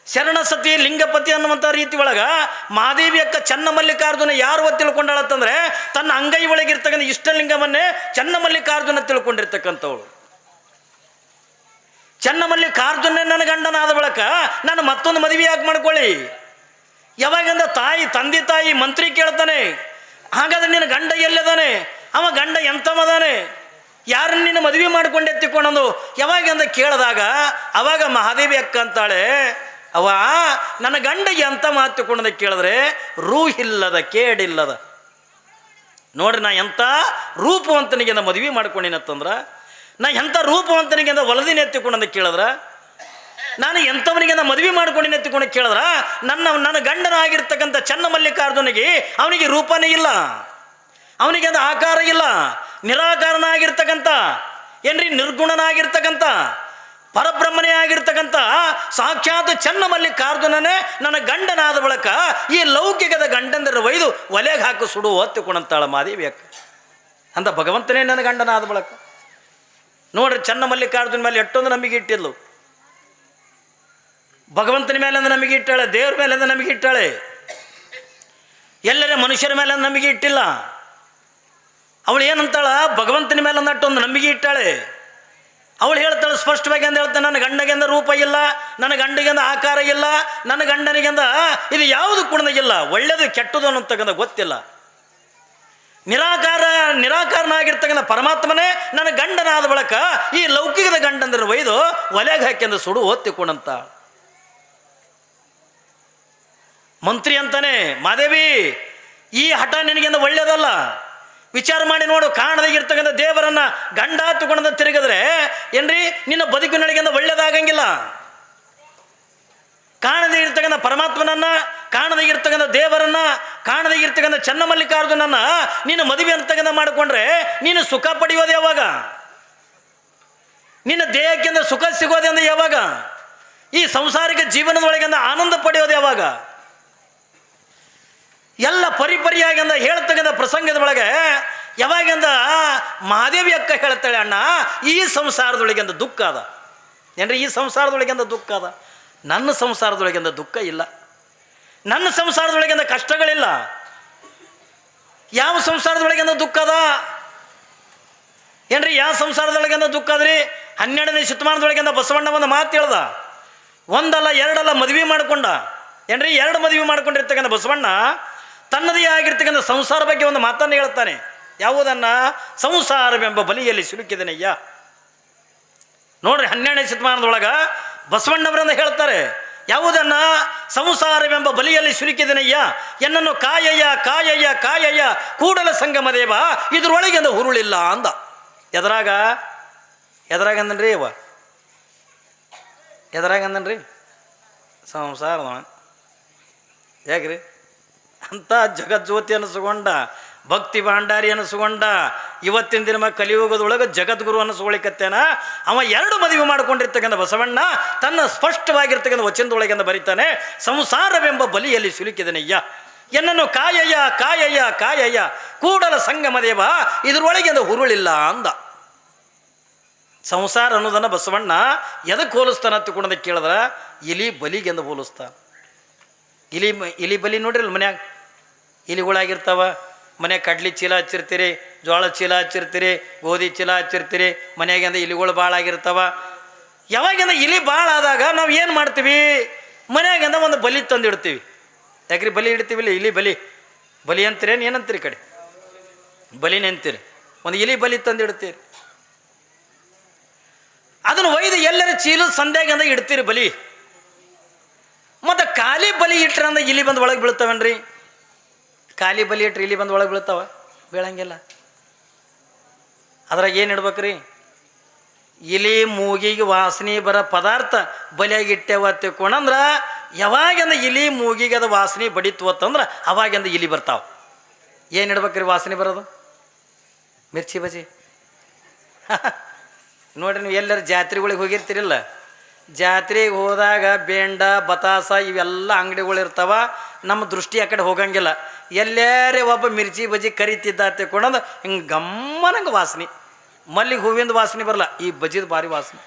[SPEAKER 1] ಶರಣ ಸತಿ ಲಿಂಗಪತಿ ಅನ್ನುವಂಥ ರೀತಿ ಒಳಗೆ ಮಹಾದೇವಿ ಅಕ್ಕ ಚನ್ನಮಲ್ಲಿಕಾರ್ಜುನ ಯಾರು ತಿಳ್ಕೊಂಡಾಳತ್ತಂದ್ರೆ ತನ್ನ ಅಂಗೈ ಒಳಗಿರ್ತಕ್ಕಂಥ ಇಷ್ಟಲಿಂಗವನ್ನೇ ಚನ್ನಮಲ್ಲಿಕಾರ್ಜುನ ತಿಳ್ಕೊಂಡಿರ್ತಕ್ಕಂಥವಳು. ಚನ್ನಮಲ್ಲಿಕಾರ್ಜುನ ನನ್ನ ಗಂಡನಾದ ಬಳಿಕ ನಾನು ಮತ್ತೊಂದು ಮದುವೆ ಯಾಕೆ ಮಾಡ್ಕೊಳ್ಳಿ? ಯಾವಾಗಿಂದ ತಂದೆ ತಾಯಿ ಮಂತ್ರಿ ಕೇಳ್ತಾನೆ, ಹಾಗಾದ್ರೆ ನಿನ್ನ ಗಂಡ ಎಲ್ಲದಾನೆ? ಅವ ಗಂಡ ಎಂಥವದಾನೆ? ಯಾರನ್ನ ನಿನ್ನ ಮದುವೆ ಮಾಡ್ಕೊಂಡು ಎತ್ತಿಕೊಂಡು ಯಾವಾಗಿಂದ ಕೇಳಿದಾಗ ಅವಾಗ ಮಹಾದೇವಿ ಅಕ್ಕ ಅಂತಾಳೆ, ಅವ ನನ್ನ ಗಂಡ ಎಂತ ಮಾತುಕೊಂಡದ ಕೇಳಿದ್ರೆ ರೂಹಿಲ್ಲದ ಕೇಡಿಲ್ಲದ. ನೋಡ್ರಿ, ನಾ ಎಂಥ ರೂಪವಂತನಿಗೆ ಮದುವೆ ಮಾಡ್ಕೊಂಡಿನತ್ತಂದ್ರ, ನಾ ಎಂಥ ರೂಪವಂತನಿಗೆ ಹೊಲದಿನ ಎತ್ತಿಕೊಂಡಂದ ಕೇಳಿದ್ರ, ನಾನು ಎಂಥವನಿಗೆ ಮದುವೆ ಮಾಡ್ಕೊಂಡಿನ ಎತ್ತಿಕೊಂಡು ಕೇಳಿದ್ರ ನನ್ನ ಗಂಡನಾಗಿರ್ತಕ್ಕಂಥ ಚನ್ನಮಲ್ಲಿಕಾರ್ಜುನಿಗೆ ಅವನಿಗೆ ರೂಪನೇ ಇಲ್ಲ, ಅವನಿಗೆ ಆಕಾರ ಇಲ್ಲ, ನಿರಾಕಾರನಾಗಿರ್ತಕ್ಕಂಥ ಏನ್ರಿ ನಿರ್ಗುಣನಾಗಿರ್ತಕ್ಕಂಥ ಪರಬ್ರಹ್ಮನೇ ಆಗಿರ್ತಕ್ಕಂಥ ಸಾಕ್ಷಾತ್ ಚನ್ನಮಲ್ಲಿಕಾರ್ಜುನನೇ ನನ್ನ ಗಂಡನಾದ ಬಳಿಕ ಈ ಲೌಕಿಕದ ಗಂಡಂದರ ಒಯ್ದು ಒಲೆಗೆ ಹಾಕಿ ಸುಡು ಹೊತ್ತುಕೊಂಡಂತಾಳ ಮಾದೇವಿ ಅಕ್ಕ. ಅಂತ ಭಗವಂತನೇ ನನ್ನ ಗಂಡನಾದ ಬಳಿಕ ನೋಡ್ರಿ, ಚನ್ನಮಲ್ಲಿಕಾರ್ಜುನ ಮೇಲೆ ಎಷ್ಟೊಂದು ನಂಬಿಕೆ ಇಟ್ಟಿದ್ಲು. ಭಗವಂತನ ಮೇಲೆ ನಂಬಿಕೆ ಇಟ್ಟಾಳೆ, ದೇವ್ರ ಮೇಲೆ ನಂಬಿಕೆ ಇಟ್ಟಾಳೆ, ಎಲ್ಲರೇ ಮನುಷ್ಯರ ಮೇಲೆ ನಂಬಿಕೆ ಇಟ್ಟಿಲ್ಲ. ಅವಳು ಏನಂತಾಳ, ಭಗವಂತನ ಮೇಲೆ ನಟ್ಟೊಂದು ನಂಬಿಕೆ ಇಟ್ಟಾಳೆ. ಅವಳು ಹೇಳ್ತಾಳೆ ಸ್ಪಷ್ಟವಾಗಿ ಅಂತ ಹೇಳ್ತಾನೆ, ನನ್ನ ಗಂಡಗೆಂದ ರೂಪ ಇಲ್ಲ, ನನ್ನ ಗಂಡಗೆಂದ ಆಕಾರ ಇಲ್ಲ, ನನ್ನ ಗಂಡನಿಗೆಂದ ಇದು ಯಾವುದು ಕುಣದಾಗಿಲ್ಲ, ಒಳ್ಳೆಯದು ಕೆಟ್ಟದು ಅನ್ನೋತಕ್ಕಂಥ ಗೊತ್ತಿಲ್ಲ. ನಿರಾಕಾರನಾಗಿರ್ತಕ್ಕಂಥ ಪರಮಾತ್ಮನೇ ನನ್ನ ಗಂಡನಾದ ಬಳಿಕ ಈ ಲೌಕಿಕದ ಗಂಡಂದ್ರೆ ಒಯ್ದು ಒಲೆಗೆ ಹಾಕಿಂದ ಸುಡು ಹೊತ್ತಿಕೊಂಡಂತ ಮಂತ್ರಿ ಅಂತಾನೆ, ಮಾದೇವಿ ಈ ಹಠ ನಿನಗೆಂದ ಒಳ್ಳೆಯದಲ್ಲ. ವಿಚಾರ ಮಾಡಿ ನೋಡು, ಕಾಣದಾಗಿರ್ತಕ್ಕಂಥ ದೇವರನ್ನ ಗಂಡ ಹತ್ತುಕೊಂಡ ತಿರುಗಿದ್ರೆ ಏನ್ರಿ ನಿನ್ನ ಬದುಕಿನೊಳಗಿಂದ ಒಳ್ಳೇದಾಗಂಗಿಲ್ಲ. ಕಾಣದೇ ಇರ್ತಕ್ಕಂಥ ಪರಮಾತ್ಮನನ್ನ, ಕಾಣದಾಗಿರ್ತಕ್ಕಂಥ ದೇವರನ್ನ, ಕಾಣದಾಗಿರ್ತಕ್ಕಂಥ ಚನ್ನಮಲ್ಲಿಕಾರ್ಜುನನ್ನ ನೀನು ಮದುವೆ ಅಂತಕ್ಕಂಥ ಮಾಡಿಕೊಂಡ್ರೆ ನೀನು ಸುಖ ಪಡೆಯೋದು ಯಾವಾಗ? ನಿನ್ನ ದೇಹಕ್ಕಿಂತ ಸುಖ ಸಿಗೋದೆಂದ ಯಾವಾಗ? ಈ ಸಂಸಾರಿಕ ಜೀವನದೊಳಗಿಂದ ಆನಂದ ಪಡೆಯೋದು ಯಾವಾಗ? ಎಲ್ಲ ಪರಿಪರಿಯಾಗಿ ಅಂದ ಹೇಳ್ತಕ್ಕಂಥ ಪ್ರಸಂಗದ ಒಳಗೆ ಯಾವಾಗಿಂದ ಮಹಾದೇವಿ ಅಕ್ಕ ಹೇಳ್ತಾಳೆ, ಅಣ್ಣ ಈ ಸಂಸಾರದೊಳಗಿಂದ ದುಃಖ ಅದ ಏನ್ರಿ, ಈ ಸಂಸಾರದೊಳಗಿಂದ ದುಃಖ ಅದ, ನನ್ನ ಸಂಸಾರದೊಳಗಿಂದ ದುಃಖ ಇಲ್ಲ, ನನ್ನ ಸಂಸಾರದೊಳಗಿಂದ ಕಷ್ಟಗಳಿಲ್ಲ. ಯಾವ ಸಂಸಾರದೊಳಗಿಂದ ದುಃಖ ಅದ ಏನ್ರಿ? ಯಾವ ಸಂಸಾರದೊಳಗಿಂದ ದುಃಖ ಅದ್ರಿ? 12ನೇ ಶತಮಾನದೊಳಗಿಂದ ಬಸವಣ್ಣ ಒಂದು ಮಾತು ಹೇಳ್ದ, ಒಂದಲ್ಲ ಎರಡಲ್ಲ ಮದುವೆ ಮಾಡ್ಕೊಂಡ ಏನ್ರಿ, 2 ಮದುವೆ ಮಾಡ್ಕೊಂಡಿರ್ತಕ್ಕಂಥ ಬಸವಣ್ಣ ತನ್ನದೇ ಆಗಿರ್ತಕ್ಕಂಥ ಸಂಸಾರ ಬಗ್ಗೆ ಒಂದು ಮಾತನ್ನು ಹೇಳ್ತಾನೆ. ಯಾವುದನ್ನ? ಸಂಸಾರವೆಂಬ ಬಲಿಯಲ್ಲಿ ಸಿಲುಕಿದನಯ್ಯ. ನೋಡ್ರಿ, 12ನೇ ಶತಮಾನದೊಳಗ ಬಸವಣ್ಣವರನ್ನ ಹೇಳ್ತಾರೆ, ಯಾವುದನ್ನ? ಸಂಸಾರವೆಂಬ ಬಲಿಯಲ್ಲಿ ಸಿಲುಕಿದನಯ್ಯ, ಎನ್ನನ್ನು ಕಾಯಯ್ಯ ಕಾಯಯ್ಯ ಕಾಯಯ್ಯ ಕೂಡಲ ಸಂಗಮ ದೇವ, ಇದ್ರೊಳಗಿಂದ ಹುರುಳಿಲ್ಲ ಅಂದ. ಎದರಾಗಂದನ್ರಿ ಅವ ಎದರಾಗಂದನ್ರಿ ಸಂಸಾರ ಹೇಗ್ರಿ ಅಂತ ಜಗಜ್ಯೋತಿ ಅನಿಸ್ಕೊಂಡ, ಭಕ್ತಿ ಭಾಂಡಾರಿ ಅನಿಸ್ಕೊಂಡ, ಇವತ್ತಿನ ದಿನ ಕಲಿಯುಗದೊಳಗೆ ಜಗದ್ಗುರು ಅನಿಸ್ಕೊಳಿಕತ್ತೇನ ಅವ 2 ಮದುವೆ ಮಾಡ್ಕೊಂಡಿರ್ತಕ್ಕಂಥ ಬಸವಣ್ಣ ತನ್ನ ಸ್ಪಷ್ಟವಾಗಿರ್ತಕ್ಕಂಥ ವಚನದೊಳಗಿಂದ ಬರೀತಾನೆ, ಸಂಸಾರವೆಂಬ ಬಲಿಯಲ್ಲಿ ಸಿಲುಕಿದನಯ್ಯ, ಎನ್ನನ್ನು ಕಾಯಯ್ಯ ಕಾಯಯ್ಯ ಕಾಯಯ್ಯ ಕೂಡಲ ಸಂಗಮ ದೇವ, ಇದ್ರೊಳಗಿಂದ ಹುರುಳಿಲ್ಲ ಅಂದ. ಸಂಸಾರ ಅನ್ನೋದನ್ನು ಬಸವಣ್ಣ ಎದಕ್ಕೆ ಹೋಲಿಸ್ತಾನ ಹತ್ತಿಕೊಂಡದ ಕೇಳಿದ್ರ ಇಲಿ ಬಲಿಗೆಂದು ಹೋಲಿಸ್ತಾನ. ಇಲಿ ಬಲಿ ನೋಡ್ರಿ ಮನ್ಯಾಗ ಇಲಿಗಳಾಗಿರ್ತಾವ. ಮನ್ಯಾಗ ಕಡ್ಲಿ ಚೀಲ ಹಚ್ಚಿರ್ತೀರಿ, ಜೋಳದ ಚೀಲ ಹಚ್ಚಿರ್ತೀರಿ, ಗೋಧಿ ಚೀಲ ಹಚ್ಚಿರ್ತೀರಿ, ಮನ್ಯಾಗಿಂದ ಇಲಿಗಳು ಭಾಳ ಆಗಿರ್ತಾವ. ಯಾವಾಗಿಂದ ಇಲಿ ಭಾಳ ಆದಾಗ ನಾವು ಏನು ಮಾಡ್ತೀವಿ, ಮನ್ಯಾಗಿಂದ ಒಂದು ಬಲಿ ತಂದು ಇಡ್ತೀವಿ. ಯಾಕ್ರಿ ಬಲಿ ಇಡ್ತೀವಿಲ್ಲ, ಇಲಿ ಬಲಿ ಬಲಿ ಅಂತೀರೇನು ಏನಂತೀರಿ ಕಡೆ ಬಲಿನೇ ಅಂತೀರಿ. ಒಂದು ಇಲಿ ಬಲಿ ತಂದು ಇಡ್ತೀರಿ, ಅದನ್ನು ಒಯ್ದು ಎಲ್ಲರ ಚೀಲದ ಸಂಧ್ಯಾಗಿಂದ ಇಡ್ತೀರಿ ಬಲಿ. ಮತ್ತು ಖಾಲಿ ಬಲಿ ಇಟ್ರೆ ಅಂದ್ರೆ ಇಲಿ ಬಂದು ಒಳಗೆ ಬೀಳ್ತಾವೇನ್ರಿ? ಖಾಲಿ ಬಲಿ ಇಟ್ರೆ ಇಲಿ ಬಂದು ಒಳಗೆ ಬೀಳ್ತಾವ? ಬೀಳಂಗಿಲ್ಲ. ಅದ್ರಾಗ ಏನು ಇಡ್ಬೇಕ್ರಿ? ಇಲಿ ಮೂಗಿಗೆ ವಾಸನೆ ಬರೋ ಪದಾರ್ಥ ಬಲಿಯಾಗಿ ಇಟ್ಟೇವ ತಿಳ್ಕೊಂಡ್ರೆ ಯಾವಾಗಿಂದ ಇಲಿ ಮೂಗಿಗೆ ಅದು ವಾಸನೆ ಬಡಿತು ಅವಾಗಿಂದ ಇಲಿ ಬರ್ತಾವೆ. ಏನು ಇಡ್ಬೇಕ್ರಿ ವಾಸನೆ ಬರೋದು? ಮಿರ್ಚಿ ಬಜಿ. ನೋಡ್ರಿ, ನೀವು ಎಲ್ಲರ ಜಾತ್ರೆಗಳಿಗೆ ಹೋಗಿರ್ತೀರಿಲ್ಲ, ಜಾತ್ರೆಗೆ ಹೋದಾಗ ಬೇಂಡ ಬತಾಸ ಇವೆಲ್ಲ ಅಂಗಡಿಗಳಿರ್ತಾವ. ನಮ್ಮ ದೃಷ್ಟಿ ಆ ಕಡೆ ಹೋಗಂಗಿಲ್ಲ. ಎಲ್ಲರೇ ಒಬ್ಬ ಮಿರ್ಚಿ ಬಜ್ಜಿ ಕರಿತಿದ್ದ ತಿಳ್ಕೊಂಡಂದು ಹಿಂಗೆ ಗಮ್ಮನಂಗೆ ವಾಸನೆ. ಮಲ್ಲಿಗೆ ಹೂವಿಂದ ವಾಸನೆ ಬರಲ್ಲ, ಈ ಬಜ್ಜಿದ ಭಾರಿ ವಾಸನೆ.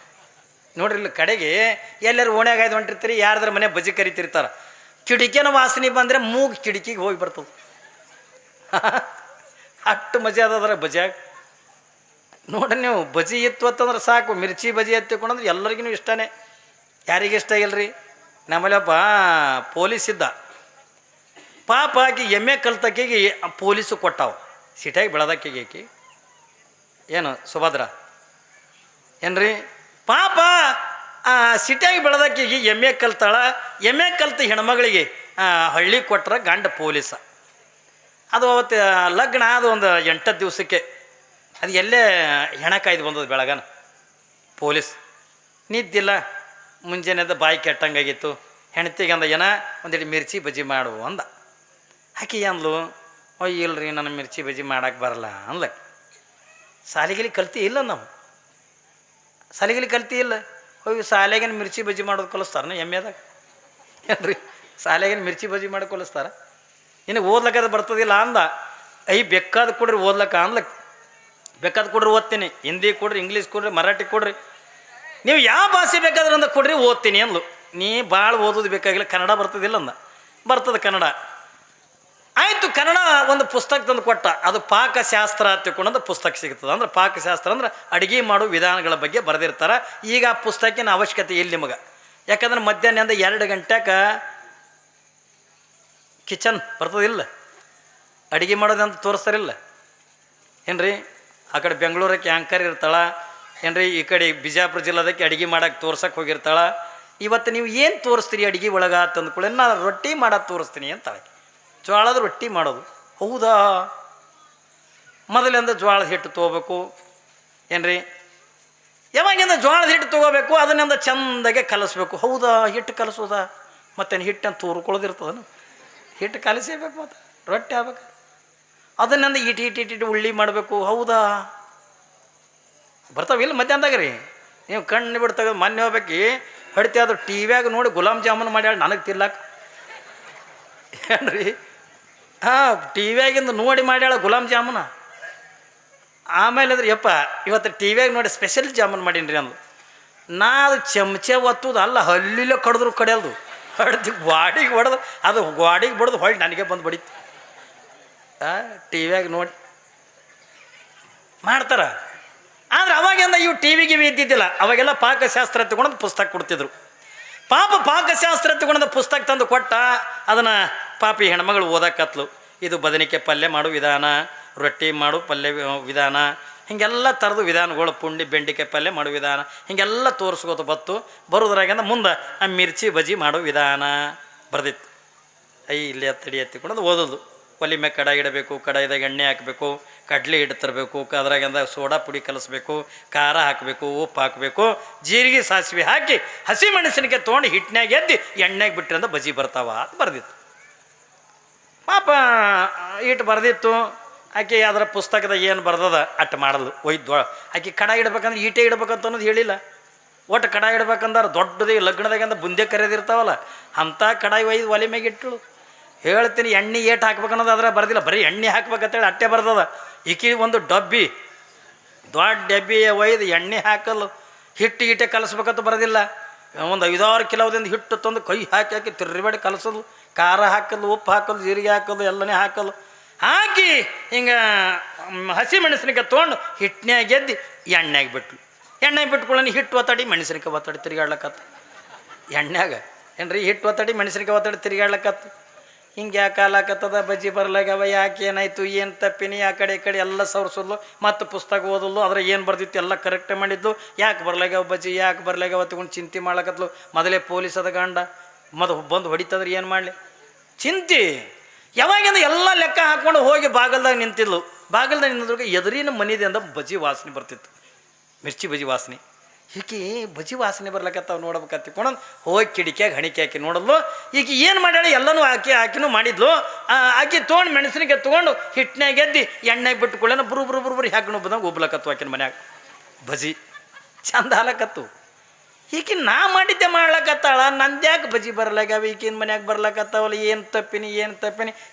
[SPEAKER 1] ನೋಡ್ರಿ, ಇಲ್ಲಿ ಕಡೆಗೆ ಎಲ್ಲರೂ ಓಣ್ಯಾಗ ಆಯ್ದು ಹೊಂಟಿರ್ತೀರಿ, ಯಾರ್ದಾರ ಮನೆ ಬಜ್ಜಿ ಕರಿತಿರ್ತಾರೆ, ಕಿಟಕಿನ ವಾಸನೆ ಬಂದರೆ ಮೂಗು ಕಿಟಕಿಗೆ ಹೋಗಿ ಬರ್ತದೆ. ಅಷ್ಟು ಮಜಾ ಅದರ ಬಜ್ಜಿಯಾಗ. ನೋಡ್ರಿ, ನೀವು ಬಜ್ಜಿ ಇತ್ತು ಅಂತಂದ್ರೆ ಸಾಕು, ಮಿರ್ಚಿ ಬಜ್ಜಿ ಎತ್ತಿಕೊಂಡ್ರೆ ಎಲ್ಲರಿಗೂ ಇಷ್ಟನೇ. ಯಾರಿಗೆ ಇಷ್ಟ ಇಲ್ಲರಿ? ನಮ್ಮಲ್ಲಿ ಒಬ್ಬ ಪೊಲೀಸ್ ಇದ್ದ ಪಾಪ. ಆಕಿ ಎಮ್ಮೆ ಕಲ್ತಕ್ಕಿಗೆ ಪೊಲೀಸು ಕೊಟ್ಟಾವ, ಸಿಟಿಯಾಗಿ ಬೆಳೆದಕ್ಕಿಗೆ. ಆಕಿ ಏನು ಸುಭದ್ರ ಏನ್ರಿ ಪಾಪ, ಸಿಟಿಯಾಗಿ ಬೆಳೆದಕ್ಕಿಗೆ ಎಮ್ಮೆ ಕಲ್ತಾಳ. ಎಮ್ಮೆ ಕಲ್ತ ಹೆಣ್ಮಗಳಿಗೆ ಹಳ್ಳಿ ಕೊಟ್ರ ಗಂಡ ಪೊಲೀಸ. ಅದು ಅವತ್ತು ಲಗ್ನ ಅದು ಒಂದು 8 ದಿವಸಕ್ಕೆ ಅದು ಎಲ್ಲೇ ಹೆಣ ಕಾಯ್ದು ಬಂದದ್ದು ಬೆಳಗನ. ಪೊಲೀಸ್ ನಿದ್ದಿಲ್ಲ, ಮುಂಜಾನೆದ ಬಾಯಿ ಕೆಟ್ಟಂಗಾಗಿತ್ತು. ಹೆಣ್ತಿಗೆ ಅಂದ ಏನ ಒಂದಿಟ್ಟು ಮಿರ್ಚಿ ಬಜ್ಜಿ ಮಾಡು ಅಂದ. ಆಕಿ ಅಂದ್ಲು, ಅಯ್ಯ ಇಲ್ರಿ ನನ್ನ ಮಿರ್ಚಿ ಬಜ್ಜಿ ಮಾಡಕ್ಕೆ ಬರಲ್ಲ ಅಂದ್ಲ. ಸಾಲಿಗಿಲಿ ಕಲ್ತಿ ಇಲ್ಲ, ನಾವು ಸಾಲಿಗಿಲಿ ಕಲ್ತಿ ಇಲ್ಲ. ಹೋಗಿ ಶಾಲೆಗೇನು ಮಿರ್ಚಿ ಬಜ್ಜಿ ಮಾಡೋದು ಕಲಿಸ್ತಾರ ಎಮ್ಮೆದಾಗ? ಏನ್ರಿ ಶಾಲೆಗೇನು ಮಿರ್ಚಿ ಬಜ್ಜಿ ಮಾಡಿ ಕಲಿಸ್ತಾರ? ನಿನಗೆ ಓದ್ಲಕ್ಕ ಅದು ಬರ್ತದಿಲ್ಲ ಅಂದ. ಬೇಕಾದ ಕೊಡ್ರಿ ಓದ್ಲಕ್ಕ ಅಂದ್ಲಕ್ಕೆ. ಬೇಕಾದ ಕೊಡ್ರಿ ಓದ್ತೀನಿ, ಹಿಂದಿ ಕೊಡ್ರಿ, ಇಂಗ್ಲೀಷ್ ಕೊಡ್ರಿ, ಮರಾಠಿ ಕೊಡ್ರಿ, ನೀವು ಯಾವ ಭಾಷೆ ಬೇಕಾದ್ರೆ ಅಂದ ಕೊಡ್ರಿ ಓದ್ತೀನಿ ಅಂದ್ಲು. ನೀ ಭಾಳ ಓದೋದು ಬೇಕಾಗಿಲ್ಲ, ಕನ್ನಡ ಬರ್ತದಿಲ್ಲ ಅಂದ. ಬರ್ತದೆ ಕನ್ನಡ. ಆಯಿತು, ಕನ್ನಡ ಒಂದು ಪುಸ್ತಕ ತಂದು ಕೊಟ್ಟ. ಅದು ಪಾಕಶಾಸ್ತ್ರ ತಿಳ್ಕೊಂಡಂದು ಪುಸ್ತಕ ಸಿಗ್ತದೆ. ಅಂದ್ರೆ ಪಾಕಶಾಸ್ತ್ರ ಅಂದ್ರೆ ಅಡುಗೆ ಮಾಡೋ ವಿಧಾನಗಳ ಬಗ್ಗೆ ಬರೆದಿರ್ತಾರೆ. ಈಗ ಆ ಪುಸ್ತಕಿನ ಅವಶ್ಯಕತೆ ಇಲ್ಲ ನಿಮಗೆ. ಯಾಕಂದ್ರೆ ಮಧ್ಯಾಹ್ನದಿಂದ 2 ಗಂಟೆಗೆ ಕಿಚನ್ ಬರ್ತದಿಲ್ಲ, ಅಡುಗೆ ಮಾಡೋದಂತ ತೋರಿಸ್ತಾರಿಲ್ಲ ಏನ್ರಿ. ಆ ಕಡೆ ಬೆಂಗಳೂರಕ್ಕೆ ಆ್ಯಂಕರ್ ಇರ್ತಾಳ ಏನ್ರಿ, ಈ ಕಡೆ ಬಿಜಾಪುರ ಜಿಲ್ಲಾದಕ್ಕೆ ಅಡುಗೆ ಮಾಡಕ್ಕೆ ತೋರ್ಸಕ್ಕೆ ಹೋಗಿರ್ತಾಳ. ಇವತ್ತು ನೀವು ಏನು ತೋರಿಸ್ತೀರಿ ಅಡುಗೆ ಒಳಗೆ ತಂದ್ಕೊಳ್ಳಿ, ನಾನು ರೊಟ್ಟಿ ಮಾಡೋದು ತೋರಿಸ್ತೀನಿ ಅಂತಾಳೆ. ಜೋಳದ ರೊಟ್ಟಿ ಮಾಡೋದು. ಹೌದಾ? ಮೊದಲಿಂದ ಜೋಳದ ಹಿಟ್ಟು ತೊಗೋಬೇಕು ಏನ್ರಿ. ಯಾವಾಗಿಂದ ಜೋಳದ ಹಿಟ್ಟು ತೊಗೋಬೇಕು, ಅದನ್ನಿಂದ ಚೆಂದಾಗೆ ಕಲಸ್ಬೇಕು. ಹೌದಾ? ಹಿಟ್ಟು ಕಲಸೋದಾ? ಮತ್ತೇನು ಹಿಟ್ಟನ್ನು ತೂರ್ಕೊಳ್ಳೋದಿರ್ತದನು? ಹಿಟ್ಟು ಕಲಸೇಬೇಕು, ಮತ್ತು ರೊಟ್ಟಿ ಆಗ್ಬೇಕು. ಅದನ್ನಿಂದ ಇಟ್ಟು ಉಳ್ಳಿ ಮಾಡಬೇಕು. ಹೌದಾ? ಬರ್ತಾವಿಲ್ಲ ಮಧ್ಯಾಹ್ನದಾಗ ರೀ. ನೀವು ಕಣ್ಣು ಬಿಡ್ತಾಗ ಮೊನ್ನೆ ಹೋಗ್ಬೇಕು ಹೊಡಿತಿ. ಅದು ಟಿ ವಿಯಾಗ ನೋಡಿ ಗುಲಾಬ್ ಜಾಮೂನು ಮಾಡ್ಯಾಳ ನನಗೆ ತಿರ್ಲಾಕ ಏನ್ರಿ. ಟಿ ವಿಯಾಗಿಂದ ನೋಡಿ ಮಾಡ್ಯಾಳ ಗುಲಾಬ್ ಜಾಮೂನ. ಆಮೇಲೆ ಅಂದ್ರೆ ಯಪ್ಪ ಇವತ್ತು ಟಿ ವಿಯಾಗ ನೋಡಿ ಸ್ಪೆಷಲ್ ಜಾಮೂನು ಮಾಡೀನಿ ಅಂದು. ನಾ ಅದು ಚಮಚೆ ಒತ್ತುದು ಅಲ್ಲ, ಹಲ್ಲಿಲ್ಲ ಕಡಿದ್ರು ಕಡಿಯಲ್ದು. ಹೊಡೆದು ಗಾಡಿಗೆ ಹೊಡೆದು ಅದು ಗಾಡಿಗೆ ಬಡ್ದು ಹೊಳ್ಳಿ ನನಗೆ ಬಂದು ಬಡಿತು. ಟಿ ವಿಯಾಗ ನೋಡಿ ಮಾಡ್ತಾರ. ಆದರೆ ಅವಾಗಿಂದ ಇವು ಟಿ ವಿಗೆ ಇದ್ದಿದ್ದಿಲ್ಲ. ಅವಾಗೆಲ್ಲ ಪಾಕಶಾಸ್ತ್ರ ತಗೊಂಡು ಪುಸ್ತಕ ಕೊಡ್ತಿದ್ರು. ಪಾಪ ಪಾಕಶಾಸ್ತ್ರ ತಗೊಂಡು ಪುಸ್ತಕ ತಂದು ಕೊಟ್ಟ. ಅದನ್ನು ಪಾಪಿ ಹೆಣ್ಮಗಳು ಓದಕತ್ಲು. ಇದು ಬದನಿಕಾಯಿ ಪಲ್ಯ ಮಾಡೋ ವಿಧಾನ, ರೊಟ್ಟಿ ಮಾಡೋ ಪಲ್ಯ ವಿಧಾನ, ಹೀಗೆಲ್ಲ ಥರದ ವಿಧಾನಗಳು, ಪುಂಡಿ ಬೆಂಡಿಕಾಯಿ ಪಲ್ಯ ಮಾಡೋ ವಿಧಾನ, ಹೀಗೆಲ್ಲ ತೋರಿಸ್ಕೋತ ಬರೋದ್ರಾಗಿಂದ ಮುಂದೆ ಆ ಮಿರ್ಚಿ ಬಜ್ಜಿ ಮಾಡೋ ವಿಧಾನ ಬರ್ದಿತ್ತು. ಇಲ್ಲಿ ಎತ್ತಿಕೊಂಡು ಓದೋದು. ಒಲೆ ಮ್ಯಾಗ ಕಡಾಯಿ ಇಡಬೇಕು, ಕಡಾಯಿದಾಗ ಎಣ್ಣೆ ಹಾಕಬೇಕು, ಕಡಲೆ ಹಿಟ್ಟು ತರಬೇಕು, ಅದ್ರಾಗಿಂದ ಸೋಡಾ ಪುಡಿ ಕಲಿಸ್ಬೇಕು, ಖಾರ ಹಾಕಬೇಕು, ಉಪ್ಪು ಹಾಕಬೇಕು, ಜೀರಿಗೆ ಸಾಸಿವೆ ಹಾಕಿ ಹಸಿ ಮೆಣಸಿನಕಾಯಿ ತೊಗೊಂಡು ಹಿಟ್ಟಿನಾಗ ಎದ್ದು ಎಣ್ಣೆಗೆ ಬಿಟ್ಟರೆ ಬಜ್ಜಿ ಬರ್ತಾವ ಅಂತ ಬರ್ದಿತ್ತು. ಪಾಪ ಇಟ್ಟು ಬರ್ದಿತ್ತು. ಆಕೆ ಅದರ ಪುಸ್ತಕದಾಗ ಏನು ಬರ್ದದ ಅಟ್ಟು ಮಾಡಲು ಒಯ್ದು. ಆಕೆ ಕಡಾಯಿ ಇಡ್ಬೇಕಂದ್ರೆ ಈಟೆ ಇಡ್ಬೇಕಂತ ಅನ್ನೋದು ಹೇಳಿಲ್ಲ. ಒಟ್ಟು ಕಡಾಯಿ ಇಡ್ಬೇಕಂದ್ರೆ ದೊಡ್ಡದು ಲಗ್ನದಾಗಿಂದ ಬುಂದೆ ಕರೆದಿರ್ತಾವಲ್ಲ ಅಂಥ ಕಡಾಯಿ ಒಯ್ದು ಒಲೆ ಮ್ಯಾಗ ಇಟ್ಟು ಹೇಳ್ತೀನಿ. ಎಣ್ಣೆ ಏಟು ಹಾಕ್ಬೇಕು ಅನ್ನೋದು ಅದ್ರ ಬರ್ದಿಲ್ಲ, ಬರೀ ಎಣ್ಣೆ ಹಾಕ್ಬೇಕಂತೇಳಿ ಅಟ್ಟೆ ಬರ್ತದ. ಈಕಿ ಒಂದು ಡಬ್ಬಿ, ದೊಡ್ಡ ಡಬ್ಬಿ ಒಯ್ದು ಎಣ್ಣೆ ಹಾಕಲು ಹಿಟ್ಟು ಗೀಟೆ ಕಲಿಸ್ಬೇಕಂತ ಬರೋದಿಲ್ಲ. ಒಂದು 5-6 ಕಿಲೋದಿಂದ ಹಿಟ್ಟು ತಂದು ಕೈ ಹಾಕಿ ತಿರ್ರಿಬೇಡಿ ಕಲಸೋದು. ಖಾರ ಹಾಕೋದು, ಉಪ್ಪು ಹಾಕೋದು, ಜೀರಿಗೆ ಹಾಕೋದು, ಎಲ್ಲನೇ ಹಾಕೋದು. ಹಾಕಿ ಹಿಂಗೆ ಹಸಿ ಮೆಣಸಿನಕಾಯಿ ತೊಗೊಂಡು ಹಿಟ್ಟಿನಾಗ ಗೆದ್ದು ಎಣ್ಣೆಗೆ ಬಿಟ್ಲು. ಎಣ್ಣೆಗೆ ಬಿಟ್ಕೊಳ್ಳಿ ಹಿಟ್ಟು ಒತ್ತಡಿ ಮೆಣಸಿನಕಾಯಿ ಒತ್ತಡಿ ತಿರುಗಾಡ್ಲಕ್ಕತ್ತ. ಎಣ್ಣೆಗ ಏನ್ರಿ ಹಿಟ್ಟು ಒತ್ತಡಿ ಮೆಣಸಿನಕಾಯಿ ಒತ್ತಡಿ ತಿರುಗಾಡ್ಲಕ್ಕತ್ತು. ಹಿಂಗೆ ಯಾಕೆ ಆಲಾಕತ್ತದ, ಬಜ್ಜಿ ಬರ್ಲಾಗವ, ಯಾಕೆ ಏನಾಯ್ತು, ಏನು ತಪ್ಪಿನಿ, ಆ ಕಡೆ ಈ ಕಡೆ ಎಲ್ಲ ಸವರ್ಸೋದ್ಲು. ಮತ್ತು ಪುಸ್ತಕ ಓದಲ್ಲು, ಅದ್ರ ಏನು ಬರ್ದಿತ್ತು ಎಲ್ಲ ಕರೆಕ್ಟ್ ಮಾಡಿದ್ಲು. ಯಾಕೆ ಬರ್ಲಾಗ್ಯಾವ ಬಜ್ಜಿ, ಯಾಕೆ ಬರ್ಲಾಗ್ಯಾವ ತಗೊಂಡು ಚಿಂತೆ ಮಾಡ್ಲಕತ್ಲು. ಮೊದಲೇ ಪೊಲೀಸ್ ಅದ ಗಂಡ ಬಂದು ಹೊಡಿತಂದ್ರೆ ಏನು ಮಾಡಲಿ ಚಿಂತೆ. ಯಾವಾಗಿಂದ ಎಲ್ಲ ಲೆಕ್ಕ ಹಾಕ್ಕೊಂಡು ಹೋಗಿ ಬಾಗಲ್ದಾಗ ನಿಂತಿದ್ಲು. ಬಾಗಲ್ದಾಗ ನಿಂತಿದ್ರು ಎದುರಿನ ಮನೆಯಿಂದ ಬಜ್ಜಿ ವಾಸನೆ ಬರ್ತಿತ್ತು, ಮಿರ್ಚಿ ಬಜ್ಜಿ ವಾಸನೆ. ಈಕೆ ಬಜ್ಜಿ ವಾಸನೆ ಬರ್ಲಕತ್ತಾವ ನೋಡ್ಬೇಕತ್ತಿಕೊಂಡು ಹೋಗಿ ಕಿಡಿಕ್ಯಾಗ ಹಣಿಕೆ ಹಾಕಿ ನೋಡಿದ್ಲು. ಈಗ ಏನು ಮಾಡ್ಯಾಳ, ಎಲ್ಲನೂ ಹಾಕಿನೂ ಮಾಡಿದ್ಲು. ಆಕಿ ತೊಗೊಂಡು ಮೆಣಸಿನಕಾಯಿ ತೊಗೊಂಡು ಹಿಟ್ಟಿನಾಗ ಗೆದ್ದು ಎಣ್ಣೆಗೆ ಬಿಟ್ಟುಕೊಳ್ಳೇನ ಬರು ಹಾಕೊಂಡು ಬಂದಾಗ ಉಬ್ಲಕತ್ತು ಆಕಿನ ಮನ್ಯಾಗ ಬಜ್ಜಿ ಚಂದ ಹಾಲಕತ್ತು. ಈಕಿ ನಾ ಮಾಡಿದ್ದೆ ಮಾಡ್ಲಕತ್ತಾಳ, ನಂದ್ಯಾಕೆ ಬಜ್ಜಿ ಬರ್ಲಾಗ್ಯಾವ, ಈಕಿನ ಮನ್ಯಾಗ ಬರ್ಲಕತ್ತಾವಲ್ಲ, ಏನು ತಪ್ಪಿನಿ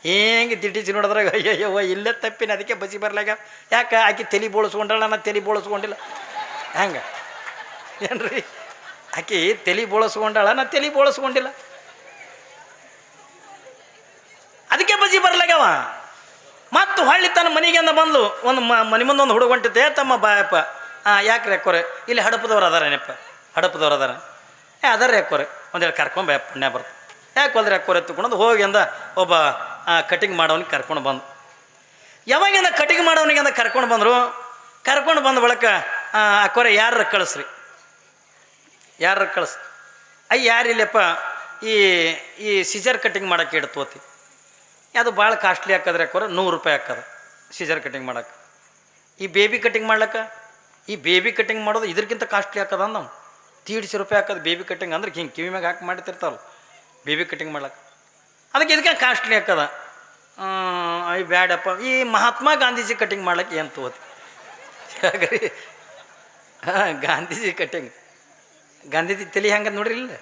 [SPEAKER 1] ಹೆಂಗೆ ದಿಟ್ಟಿಸಿ ನೋಡಿದ್ರಾಗ ಅಯ್ಯಯ್ಯವ್ವ ಇಲ್ಲೇ ತಪ್ಪಿನಿ, ಅದಕ್ಕೆ ಬಜ್ಜಿ ಬರ್ಲಾಗ್ಯಾವ. ಯಾಕೆ ಆಕಿ ತಲೆ ಬೋಳಿಸ್ಕೊಂಡಾಳ, ನಾನು ತಲೆ ಬೋಳಿಸ್ಕೊಂಡಿಲ್ಲ. ಹಂಗೆ ಏನ್ರಿ, ಆಕಿ ತಲೆ ಬೋಳಿಸ್ಕೊಂಡಾಳ, ನಾ ತಲೆ ಬೋಳಿಸ್ಕೊಂಡಿಲ್ಲ, ಅದಕ್ಕೆ ಬಜ್ಜಿ ಬರ್ಲಾಗ್ಯಾವ. ಮತ್ತು ಹೊಳ್ಳಿ ತನ್ನ ಮನೆಗೆ ಅಂದ ಬಂದ್ಲು. ಒಂದು ಮನೆ ಮುಂದೆ ಒಂದು ಹುಡುಗ ಹೊಂಟಿದ್ದೆ, ತಮ್ಮ ಬಾಯಪ್ಪ ಯಾಕ್ರಿ ಅಕ್ಕೋರೆ, ಇಲ್ಲಿ ಹಡಪದವ್ರು ಅದಾರೇನಪ್ಪ, ಹಡಪದವ್ರು ಅದಾರ, ಅದಾರ ಯಾಕೋರೆ ಒಂದೇಳಿ ಕರ್ಕೊಂಡು ಪುಣ್ಯ ಬರ್ತು. ಯಾಕೆ ಹೋದ್ರೆ ಯಾಕೋರೆ ಎತ್ತುಕೊಂಡು ಹೋಗಿ ಅಂದ ಒಬ್ಬ ಕಟಿಂಗ್ ಮಾಡೋನಿಗೆ ಕರ್ಕೊಂಡು ಬಂದು. ಯಾವಾಗಿಂದ ಕಟಿಂಗ್ ಮಾಡೋನಿಗೆ ಅಂದ ಕರ್ಕೊಂಡು ಬಂದರು. ಕರ್ಕೊಂಡು ಬಂದ ಬಳಿಕ ಅಕ್ಕೋರೆ ಯಾರ ಕಳಿಸ್ರಿ, ಯಾರ ಕಳಿಸ್. ಯಾರಿಲ್ಲಪ್ಪ, ಈ ಸಿಜರ್ ಕಟಿಂಗ್ ಮಾಡೋಕ್ಕೆ ಇಡ್ತೋತಿ, ಅದು ಭಾಳ ಕಾಸ್ಟ್ಲಿ ಹಾಕದ್ರೆ ಅಕ್ಕೋರೆ $100 ಹಾಕದ ಸಿಜರ್ ಕಟಿಂಗ್ ಮಾಡೋಕೆ. ಈ ಬೇಬಿ ಕಟಿಂಗ್ ಮಾಡ್ಲಕ್ಕ, ಈ ಬೇಬಿ ಕಟಿಂಗ್ ಮಾಡೋದು ಇದಕ್ಕಿಂತ ಕಾಸ್ಟ್ಲಿ ಹಾಕದ ಅಂದ ನಾವು. $150 ಹಾಕೋದು ಬೇಬಿ ಕಟಿಂಗ್ ಅಂದ್ರೆ ಹಿಂಗೆ ಕಿವಿ ಮ್ಯಾಗ ಹಾಕಿ ಮಾಡ್ತಿರ್ತಾವಲ್ಲ ಬೇಬಿ ಕಟಿಂಗ್ ಮಾಡ್ಲಕ್ಕೆ, ಅದಕ್ಕೆ ಇದಕ್ಕೆ ಕಾಸ್ಟ್ಲಿ ಹಾಕದ. ಬ್ಯಾಡಪ್ಪ, ಈ ಮಹಾತ್ಮ ಗಾಂಧೀಜಿ ಕಟಿಂಗ್ ಮಾಡ್ಲಿಕ್ಕೆ ಏನು ತಗೋತಿ ಹಾಗ್ರಿ. ಗಾಂಧೀಜಿ ಕಟಿಂಗ್, ಗಾಂಧೀಜಿ ತಲೆ ಹಂಗೆ ನೋಡ್ರಿ ಇಲ್ಲ,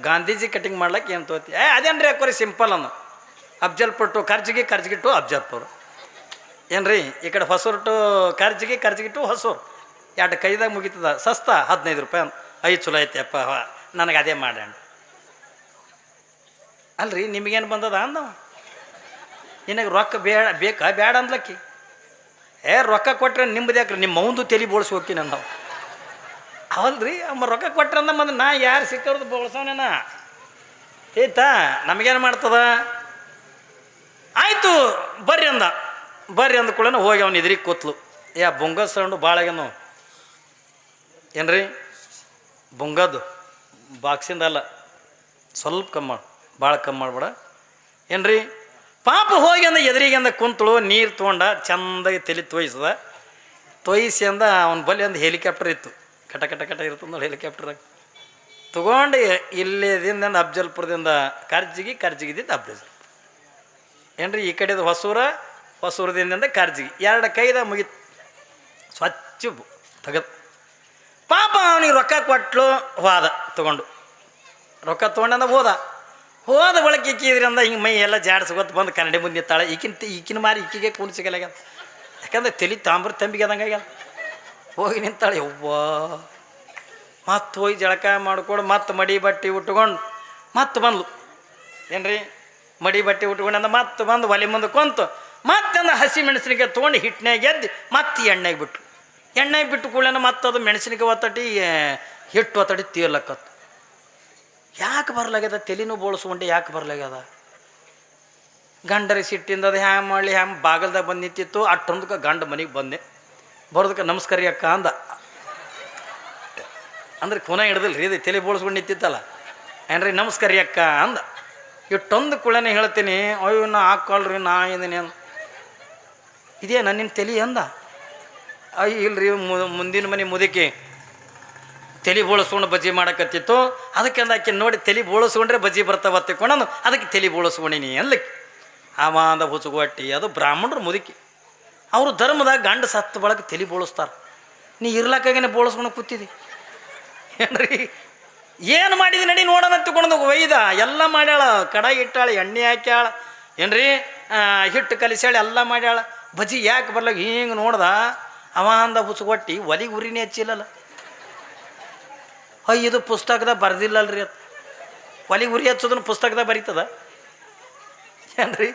[SPEAKER 1] ಗಾಂಧೀಜಿ ಕಟಿಂಗ್ ಮಾಡ್ಲಿಕ್ಕೆ ಏನು ತಗೋತಿ. ಅದೇನ್ರಿ ಹಾಕೋರಿ ಸಿಂಪಲ್ ಅನ್ನ, ಅಫ್ಜಲ್ಪುರ್ ಟು ಕರ್ಜಿಗಿ ಟು ಅಫ್ಜಲ್ಪುರ್. ಏನ್ರಿ ಈ ಕಡೆ ಹೊಸೂರು ಟು ಕರ್ಜಿಗಿ ಟು ಹೊಸೂರು, 2 ಕೈದಾಗ ಮುಗಿತದ. ಸಸ್ತ $15 ಅಂತ. ಚಲೋ ಐತೆಪ್ಪ, ನನಗೆ ಅದೇ ಮಾಡೋಣ. ಅಲ್ರಿ ನಿಮಗೇನು ಬಂದದ ಅಂದವ, ನಿನಗೆ ರೊಕ್ಕ ಬೇಕಾ ಬೇಡ ಅಂದ್ಲಕ್ಕಿ. ರೊಕ್ಕ ಕೊಟ್ರೆ ನಿಮ್ಮದು ಯಾಕ್ರಿ, ನಿಮ್ಮ ಅವಂದು ತಲೆ ಬೋಳ್ಸಿ ಹೋಗ್ತೀನಿ ಅಂದವ. ಅವಲ್ರಿ ಅಮ್ಮ ರೊಕ್ಕ ಕೊಟ್ರೆ ಅಂದ ಮಂದು ನಾ ಯಾರು ಸಿಕ್ಕವ್ರದ್ದು ಬೋಳ್ಸವನೇನ ಆಯ್ತಾ, ನಮಗೇನು ಮಾಡ್ತದ. ಆಯಿತು ಬರ್ರಿ ಅಂದ ಕೂಡ ಹೋಗಿ ಅವ್ನು ಎದುರಿಗೆ ಕೂತ್ಲು. ಬೊಂಗ ಸೌಂಡು ಭಾಳ ಆಗ್ಯಾನು ಏನ್ರಿ, ಬೊಂಗದ್ದು ಬಾಕ್ಸಿಂದ ಅಲ್ಲ, ಸ್ವಲ್ಪ ಕಮ್ಮಿ ಮಾಡು, ಭಾಳ ಕಮ್ಮಿ ಮಾಡ್ಬೇಡ ಏನ್ರಿ. ಪಾಪ ಹೋಗಿ ಅಂದ ಎದುರಿಗೆ ಅಂದ ಕುಂತಳು, ನೀರು ತೊಗೊಂಡ ಚಂದಾಗಿ ತಲೆ ತೊಯ್ಸಿ ಅಂದ. ಅವನ ಬಳಿ ಒಂದು ಹೆಲಿಕಾಪ್ಟರ್ ಇತ್ತು, ಕಟ ಇರ್ತದೆ ನೋಡಿ ಹೆಲಿಕಾಪ್ಟರ್ದಾಗ ತೊಗೊಂಡು ಇಲ್ಲಿದಿಂದ ಅಫ್ಜಲ್ಪುರದಿಂದ ಕರ್ಜಿಗಿದ್ದ ಅಫ್ಜಲ್ಪುರ ಏನ್ರಿ. ಈ ಕಡೆದು ಹೊಸೂರದಿಂದ ಕರ್ಜಿಗಿ 2 ಕೈದಾಗ ಮುಗಿತು, ಸ್ವಚ್ಛ ತೆಗೆದು. ಪಾಪ ಅವನಿಗೆ ರೊಕ್ಕ ಕೊಟ್ಲು, ಹೋದ ತೊಗೊಂಡು, ರೊಕ್ಕ ತೊಗೊಂಡಂದ ಹೋದ ಬಳಕೆ ಇಕ್ಕಿದ್ರಿಂದ ಹಿಂಗೆ ಮೈ ಎಲ್ಲ ಜಾಡ್ಸ್ಕೊತ ಬಂದು ಕನ್ನಡಿ ಮುಂದೆ ನಿಂತಾಳೆ. ಈಕಿನ ಮಾರಿ ಈಕಿಗೆ ಕೂಣ್ ಸಿಗಲಾಗ್ಯದ, ಯಾಕಂದ್ರೆ ತಲೆ ತಂಬಿಗೆ ಅದಂಗಾಗ್ಯದ. ಹೋಗಿ ನಿಂತಾಳೆ. ಯವ್ವಾ, ಮತ್ತೆ ಹೋಗಿ ಜಳಕ ಮಾಡ್ಕೊಂಡು ಮತ್ತೆ ಮಡಿ ಬಟ್ಟೆ ಉಟ್ಕೊಂಡು ಮತ್ತೆ ಬಂದ್ಲು ಏನ್ರಿ. ಮಡಿ ಬಟ್ಟೆ ಉಟ್ಕೊಂಡಂದ ಮತ್ತೆ ಬಂದು ಒಲೆ ಮುಂದೆ ಕುಂತು ಮತ್ತಂದ ಹಸಿ ಮೆಣಸಿನಕಾಯಿ ತೊಗೊಂಡು ಹಿಟ್ಟಿನಾಗ ಗೆದ್ದು ಮತ್ತೆ ಎಣ್ಣೆಗೆ ಬಿಟ್ಟು ಕೂಡಲೇ ಮತ್ತೆ ಅದು ಮೆಣಸಿನಕಾಯಿ ಒತ್ತಟಿ ಹಿಟ್ಟು ಒತ್ತಟಿ ತೀರ್ಲಕ್ಕತ್ತು. ಯಾಕೆ ಬರ್ಲಾಗ್ಯದ, ತಲೆನೂ ಬೋಳಿಸ್ಕೊಂಡೆ ಯಾಕೆ ಬರ್ಲಾಗ್ಯದ. ಗಂಡರಿ ಸಿಟ್ಟಿಂದ ಅದು ಹ್ಯಾಂಗೆ ಮಾಡಲಿ, ಹ್ಯಾಂಗೆ ಬಾಗಲ್ದಾಗ ಬಂದು ನಿಂತಿತ್ತು. ಅಷ್ಟೊಂದಕ್ಕೆ ಗಂಡ ಮನೆಗೆ ಬಂದೆ, ಬರೋದಕ್ಕೆ ನಮಸ್ಕಾರ ಅಕ್ಕ ಅಂದ. ಅಂದ್ರೆ ಕುನ ಹಿಡ್ದಿಲ್ಲ ರೀ, ಇದು ತಲೆ ಬೋಳಿಸ್ಕೊಂಡು ನಿಂತಿತ್ತಲ್ಲ ಏನ್ರಿ, ನಮಸ್ಕಾರ ಅಕ್ಕ ಅಂದ. ಇಷ್ಟೊಂದು ಕುಳನೆ ಹೇಳ್ತೀನಿ, ಅಯ್ಯೋ ನಾ ಹಾಕ್ಕೊಳ್ರಿ ನಾ ಇದೀನಿ ಅಂದ. ಇದೇ ನನ್ನ ತಲೆ ಅಂದ. ಅಯ್ಯ ಇಲ್ರಿ, ಮುಂದಿನ ಮನೆ ಮುದುಕಿ ತಲೆ ಬೋಳಿಸ್ಕೊಂಡು ಬಜ್ಜಿ ಮಾಡಕತ್ತಿತ್ತು, ಅದಕ್ಕೆ ಅಂದ ಆಕೆ ನೋಡಿ ತಲೆ ಬೋಳಿಸ್ಕೊಂಡ್ರೆ ಬಜ್ಜಿ ಬರ್ತಾವ ತಿಳ್ಕೊಂಡು ಅದಕ್ಕೆ ತಲೆ ಬೋಳಿಸ್ಕೊಂಡಿನಿ ಅನ್ಲಿಕ್ಕೆ. ಆಮಾಂದ ಹುಚ್ಚುಗೊಟ್ಟಿ, ಅದು ಬ್ರಾಹ್ಮಣರು ಮುದುಕಿ, ಅವರು ಧರ್ಮದಾಗ ಗಂಡ ಸತ್ತು ಬಳಕ ತಲೆ ಬೋಳಿಸ್ತಾರೆ. ನೀ ಇರ್ಲಕ್ಕಾಗೇನೆ ಬೋಳಿಸ್ಕೊಂಡು ಕೂತಿದ್ದಿ ಏನ್ರಿ. ಏನು ಮಾಡಿದಿ ನಡಿ ನೋಡೋಣ ತಿಳ್ಕೊಂಡು ಒಯ್ದ ಎಲ್ಲ ಮಾಡ್ಯಾಳ. ಕಡಾಯಿ ಇಟ್ಟಾಳ, ಎಣ್ಣೆ ಹಾಕ್ಯಾಳ ಏನ್ರಿ, ಹಿಟ್ಟು ಕಲಿಸ್ಯಾಳ, ಎಲ್ಲ ಮಾಡ್ಯಾಳ. ಬಜ್ಜಿ ಯಾಕೆ ಬರ್ಲಾಗ ಹಿಂಗೆ ನೋಡ್ದ. ಅವ ಅಂದ ಹುಚ್ಚುಗೊಟ್ಟಿ, ಒಲಿಗೆ ಉರಿನೇ ಹಚ್ಚಿಲ್ಲಲ್ಲ. ಇದು ಪುಸ್ತಕದಾಗ ಬರ್ದಿಲ್ಲಲ್ರಿ, ಅದು ಒಲಿಗೆ ಉರಿ ಹಚ್ಚೋದನ್ನು ಪುಸ್ತಕದಾಗ ಬರೀತದ ಏನ್ರಿ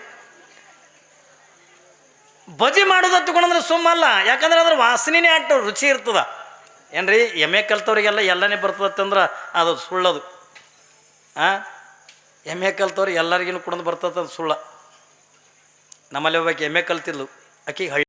[SPEAKER 1] ಬಜಿ ಮಾಡೋದು ಹತ್ಕೊಂಡ್ರೆ ಸುಮ್ಮಲ್ಲ, ಯಾಕಂದ್ರೆ ಅದ್ರ ವಾಸನೆನೇ ಅಟ್ಟು ರುಚಿ ಇರ್ತದ. ಏನ್ರಿ ಎಮ್ಮೆ ಕಲ್ತವ್ರಿಗೆಲ್ಲ ಎಲ್ಲನೇ ಬರ್ತದಂದ್ರೆ ಅದು ಸುಳ್ಳದು. ಎಮ್ಮೆ ಕಲ್ತವ್ರು ಎಲ್ಲರಿಗೂ ಕುಡಿದು ಬರ್ತದಂತ ಸುಳ್ಳ. ನಮ್ಮಲ್ಲಿ ಒಬ್ಬಾಕಿ ಎಮ್ಮೆ ಕಲ್ತಿದ್ಲು, ಆಕಿಗೆ